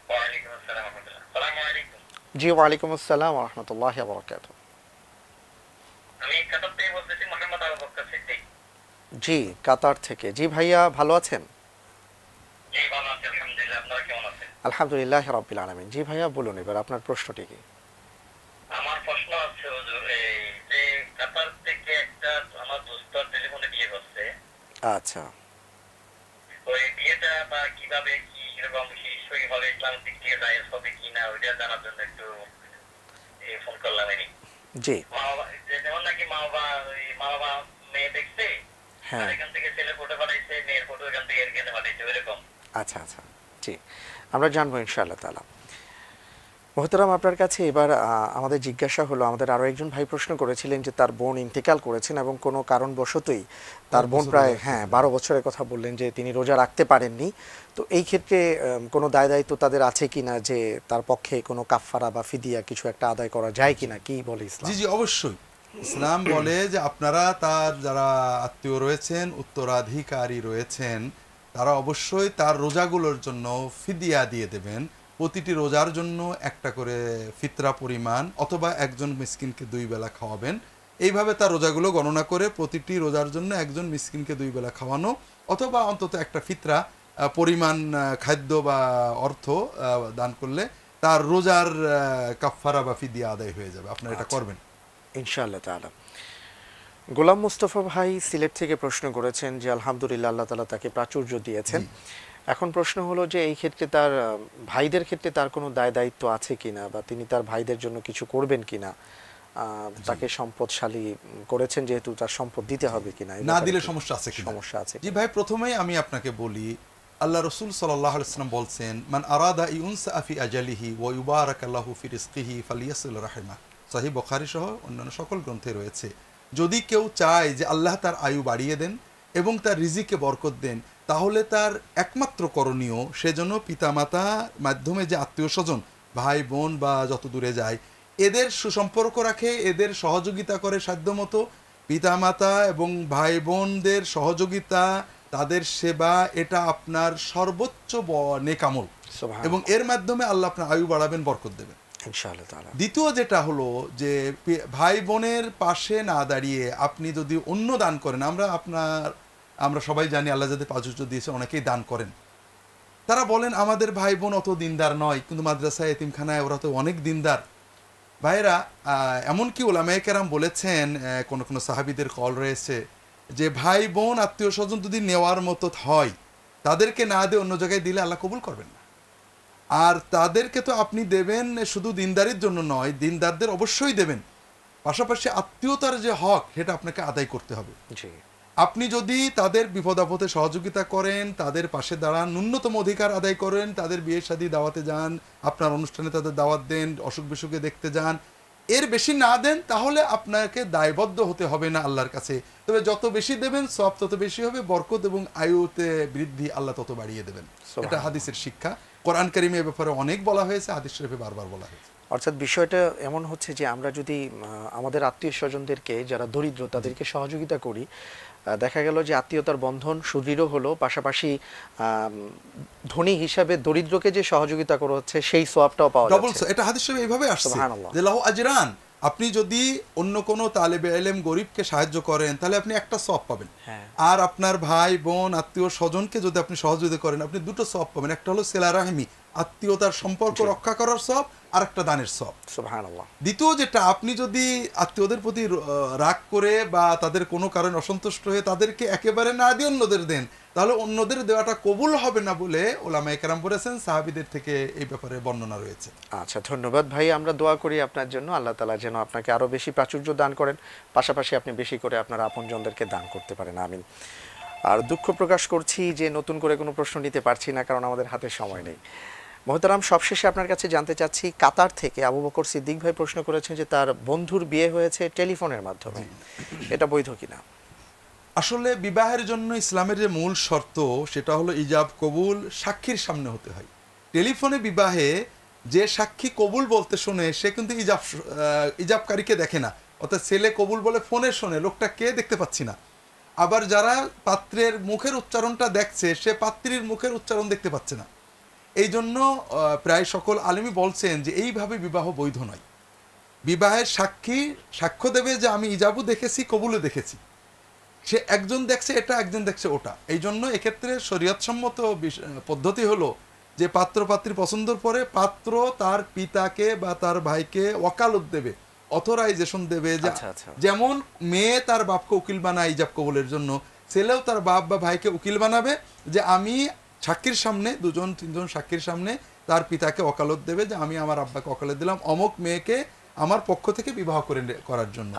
S3: ওয়ালাইকুম আসসালাম ওয়া রাহমাতুল্লাহ। আসসালামু আলাইকুম।
S1: জি ওয়ালাইকুম আসসালাম ওয়া রাহমাতুল্লাহি ওয়া বারাকাতুহু।
S3: আমি কাতার থেকে বলতেছি, মোহাম্মদ আবু বকর সিদ্দিক।
S1: জি কাতার থেকে। জি ভাইয়া, ভালো আছেন?
S3: জি ভালো আছি আলহামদুলিল্লাহ, আপনারা কেমন আছেন?
S1: আলহামদুলিল্লাহ রাব্বিল আলামিন। জি ভাইয়া বলুন, এবার আপনার প্রশ্নটি কি?
S3: আমার প্রশ্ন আছে হুজুর, এই যে কাতার থেকে একটা আমার দোস্তর টেলিফোনে বিয়ে করছে,
S1: আচ্ছা
S3: ওই বিয়েটা বা কিভাবে কি এরকম সই হবে, ইসলামিক দিক থেকে জায়েজ হবে কিনা ওইটা জানার জন্য একটু ফোন করলাম। আমি
S1: জি
S3: মা বাবা যেমন নাকি মা বাবা মেয়ে দেখছে,
S1: হ্যাঁ,
S3: আর এখান থেকে ছেলে ফটো পাঠাইছে, মেয়ের ফটো এখান থেকে এখানে পাঠাইছে, ওইরকম।
S1: আচ্ছা আচ্ছা, জি আমরা জানবো ইনশাআল্লাহ তাআলা। মোহতারাম, আপনার কাছে এবার আমাদের জিজ্ঞাসা হলো, আমাদের আরো একজন ভাই প্রশ্ন করেছিলেন যে তার বোন ইন্তেকাল করেছেন এবং কোনো কারণবশতই তার বোন প্রায় 12 বছরের কথা বললেন যে তিনি রোজা রাখতে পারেননি। তো এই ক্ষেত্রে কোনো দায় দায়িত্ব তাদের আছে কিনা, যে তার পক্ষে কোনো কাফফারা বা ফিদিয়া কিছু একটা আদায় করা যায় কিনা, কি বলে ইসলাম?
S2: জি জি, অবশ্যই। ইসলাম বলে যে আপনারা তার যারা আত্মীয় রয়েছেন, উত্তরাধিকারী রয়েছেন, তারা অবশ্যই তার রোজাগুলোর জন্য ফিদিয়া দিয়ে দেবেন। প্রতিটি রোজার জন্য একটা করে ফিতরা পরিমাণ, অথবা একজন মিসকিনকে 2 বেলা খাওয়াবেন। এইভাবে তার রোজাগুলো গণনা করে প্রতিটি রোজার জন্য একজন মিসকিনকে 2 বেলা খাওয়ানো, অথবা অন্তত একটা ফিতরা পরিমাণ খাদ্য বা অর্থ দান করলে তার রোজার কাফফারা বা ফিদিয়া আদায় হয়ে যাবে। আপনারা এটা করবেন
S1: ইনশাআল্লাহ তাআলা। গোলাম মুস্তফা ভাই সিলেট থেকে প্রশ্ন করেছেন যে আলহামদুলিল্লাহ আল্লাহ তাআলা তাকে প্রাচুর্য দিয়েছেন। এখন প্রশ্ন হলো যে এই ক্ষেত্রে তার ভাইদের ক্ষেত্রে তার কোনো দায় দায়িত্ব আছে কিনা, বা তিনি তার ভাইদের জন্য কিছু করবেন কিনা, তাকে সম্পদশালী করেছেন যেহেতু তার সম্পদ দিতে হবে কিনা,
S2: না দিলে সমস্যা আছে কিনা?
S1: সমস্যা আছে
S2: জি ভাই, প্রথমেই আমি আপনাকে বলি আল্লাহ রসুল সাল্লাল্লাহু আলাইহি ওয়াসাল্লাম বলছেন, মান আরাদা ইউনসা ফি আজালিহি ওয়া ইউবারাকাল্লাহু ফি রিজকিহি ফালিয়াসিল রাহিমা। সহিহ বুখারী সহ অন্যান্য সকল গ্রন্থে রয়েছে, যদি কেউ চায় যে আল্লাহ তার আয়ু বাড়িয়ে দেন এবং তার রিজিকে বরকত দেন, তাহলে তার একমাত্র করণীয় সেজন্য পিতামাতা মাধ্যমে যে আত্মীয় স্বজন ভাই বোন বা যত দূরে যায় এদের সুসম্পর্ক রাখে, এদের সহযোগিতা করে সাধ্যমতো। পিতামাতা এবং ভাই বোনদের সহযোগিতা, তাদের সেবা, এটা আপনার সর্বোচ্চ নেকামল এবং এর মাধ্যমে আল্লাহ আপনার আয়ু বাড়াবেন, বরকত দেবেন
S1: ইনশাআল্লাহ তাআলা।
S2: দ্বিতীয় যেটা হলো যে ভাই বোনের পাশে না দাঁড়িয়ে আপনি যদি অন্য দান করেন, আমরা সবাই জানি আল্লাহ যাদের প্রাচুর্য দিয়েছে অনেকেই দান করেন, তারা বলেন আমাদের ভাই বোন অত দিনদার নয়, কিন্তু মাদ্রাসায় এতিমখানায় ওরা তো অনেক দিনদার। ভাইরা, এমনকি ওলামায়ে কেরাম বলেছেন, কোন কোন সাহাবীদের কল রয়েছে যে ভাই বোন আত্মীয় স্বজন যদি নেওয়ার মতো হয়, তাদেরকে না দিয়ে অন্য জায়গায় দিলে আল্লাহ কবুল করবেন না। আর তাদেরকে তো আপনি দেবেন শুধু দিনদারির জন্য নয়, দিনদারদের অবশ্যই দেবেন, পাশাপাশি আত্মীয়তার যে হক সেটা আপনাকে আদায় করতে হবে।
S1: জি,
S2: আপনি যদি তাদের বিপদ আপদে সহযোগিতা করেন, তাদের পাশে দাঁড়ান, ন্যূনতম অধিকার আদায় করেন, তাদের বিয়ে শাদী দাওয়াতে যান, আপনার অনুষ্ঠানে তাদের দাওয়াত দেন, অসুখ বিসুখে দেখতে যান, এর বেশি না দেন, তাহলে আপনাকে দায়বদ্ধ হতে হবে না আল্লাহর কাছে। তবে যত বেশি দেবেন সব তত বেশি হবে, বরকত এবং আয়ুতে বৃদ্ধি আল্লাহ তত বাড়িয়ে দেবেন। এটা হাদিসের শিক্ষা। কোরআন কারিমে এ ব্যাপারে অনেক বলা হয়েছে, হাদিস শরীফে বারবার বলা হয়েছে।
S1: অর্থাৎ বিষয়টা এমন হচ্ছে যে আমরা যদি আমাদের আত্মীয় স্বজনদেরকে যারা দরিদ্র তাদেরকে সহযোগিতা করি, দেখা গেল যে আত্মীয়তার বন্ধন সুদৃঢ় হলো, পাশাপাশি ধনী হিসাবে দরিদ্রকে যে সহযোগিতা করা হচ্ছে সেই সওয়াবটাও পাওয়া যাচ্ছে।
S2: এটা হাদিস শরীফে এইভাবে আসছে
S1: সুবহানাল্লাহ।
S2: যে লাহু আজরান, আপনি যদি অন্য কোনো তালেবে ইলম গরিবকে সাহায্য করেন তাহলে আপনি একটা সওয়াব পাবেন, আর আপনার ভাই বোন আত্মীয় স্বজনকে যদি আপনি সহযোগিতা করেন আপনি দুটো সওয়াব পাবেন। একটা হলো সিলা রাহিমি, আত্মীয়তার সম্পর্ক রক্ষা করার সওয়াব, আর একটা দানের সওয়াব।
S1: সুবহানাল্লাহ।
S2: দ্বিতীয় যেটা, আপনি যদি আত্মীয়দের প্রতি রাগ করে বা তাদের কোনো কারণে অসন্তুষ্ট হয়ে তাদেরকে একেবারে না দিয়ে অন্যদের দেন, তাহলে অন্যদের দেওয়াটা কবুল হবে না বলে ওলামায়ে কেরাম বলেছেন, সাহাবীদের থেকে এই ব্যাপারে বর্ণনা রয়েছে।
S1: আচ্ছা, ধন্যবাদ ভাই। আমরা দোয়া করি আপনার জন্য, আল্লাহ তাআলা যেন আপনাকে আরো বেশি প্রাচুর্য দান করেন, পাশাপাশি আপনি বেশি করে আপনার আপনজনদেরকে দান করতে পারেন। আমিন। আর দুঃখ প্রকাশ করছি যে নতুন করে কোনো প্রশ্ন নিতে পারছি না, কারণ আমাদের হাতে সময় নেই। মোহতারাম, সবশেষে আপনার কাছে জানতে চাচ্ছি, কাতার থেকে আবু বকর সিদ্দিক ভাই প্রশ্ন করেছেন যে তার বন্ধুর বিয়ে হয়েছে টেলিফোনের মাধ্যমে, এটা বৈধ কিনা?
S2: আসলে বিবাহের জন্য ইসলামের যে মূল শর্ত সেটা হলো ইজাব কবুল সাক্ষীর সামনে হতে হয়। টেলিফোনে বিবাহে যে সাক্ষী কবুল বলতে শোনে সে কিন্তু ইজাবকারীকে দেখে না, অর্থাৎ ছেলে কবুল বলে ফোনে শোনে, লোকটা কে দেখতে পাচ্ছি না। আবার যারা পাত্রের মুখের উচ্চারণটা দেখছে সে পাত্রীর মুখের উচ্চারণ দেখতে পাচ্ছে না। এই জন্য প্রায় সকল আলেমই বলছেন যে এইভাবে বিবাহ বৈধ নয়। বিবাহের সাক্ষী সাক্ষ্য দেবে যে আমি ইজাবও দেখেছি কবুলও দেখেছি, সে একজন দেখছে এটা একজন দেখছে ওটা। এই জন্য এক্ষেত্রে শরীয়তসম্মত পদ্ধতি হলো যে পাত্র পাত্রী পছন্দের পরে পাত্র তার পিতাকে বা তার ভাইকে ওয়াকালত দেবে, অথরাইজেশন দেবে। যেমন মেয়ে তার বাপকে উকিল বানায় ইজাব কবুলের জন্য, ছেলেও তার বাপ বা ভাইকে উকিল বানাবে যে আমি সাক্ষীর সামনে, দুজন তিনজন সাক্ষীর সামনে তার পিতাকে ওকালত দেবে যে আমি আমার আব্বাকে ওকালত দিলাম অমুক মেয়েকে আমার পক্ষ থেকে বিবাহ করার জন্য।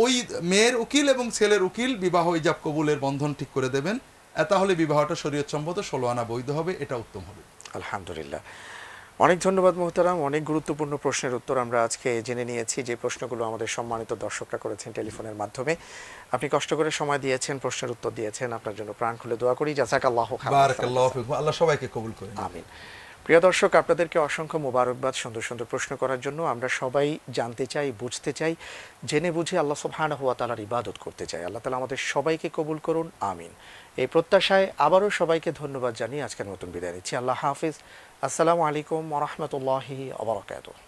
S2: ওই মেয়ের উকিল এবং ছেলের উকিল বিবাহ ইজাব কবুলের বন্ধন ঠিক করে দেবেন, তাহলে বিবাহটা শরীয়তসম্মত 16 আনা বৈধ হবে, এটা উত্তম হবে।
S1: আলহামদুলিল্লাহ, অনেক ধন্যবাদ মোহতারাম। অনেক গুরুত্বপূর্ণ প্রশ্নের উত্তর আমরা আজকে জেনে নিয়েছি, যে প্রশ্নগুলো আমাদের সম্মানিত দর্শকরা করেছেন টেলিফোনের মাধ্যমে। আপনি কষ্ট করে সময় দিয়েছেন, প্রশ্নের উত্তর দিয়েছেন, আপনার জন্য প্রাণ খুলে দোয়া করি। জাযাকাল্লাহু খাইরান।
S2: বারাকাল্লাহু ফিকুম, আল্লাহ সবাইকে কবুল করেন।
S1: আমিন। প্রিয় দর্শক, আপনাদেরকে অসংখ্য মোবারকবাদ সুন্দর সুন্দর প্রশ্ন করার জন্য। আমরা সবাই জানতে চাই, বুঝতে চাই, জেনে বুঝে আল্লাহ সুবহানাহু ওয়া তাআলার ইবাদত করতে চাই। আল্লাহ তাআলা আমাদের সবাইকে কবুল করুন, আমিন। এই প্রত্যাশায় আবারও সবাইকে ধন্যবাদ জানিয়ে আজকের মতন বিদায় নিচ্ছি। আল্লাহ হাফিজ। আসসালামু আলাইকুম ওয়া রাহমাতুল্লাহি ওয়া বারাকাতুহু।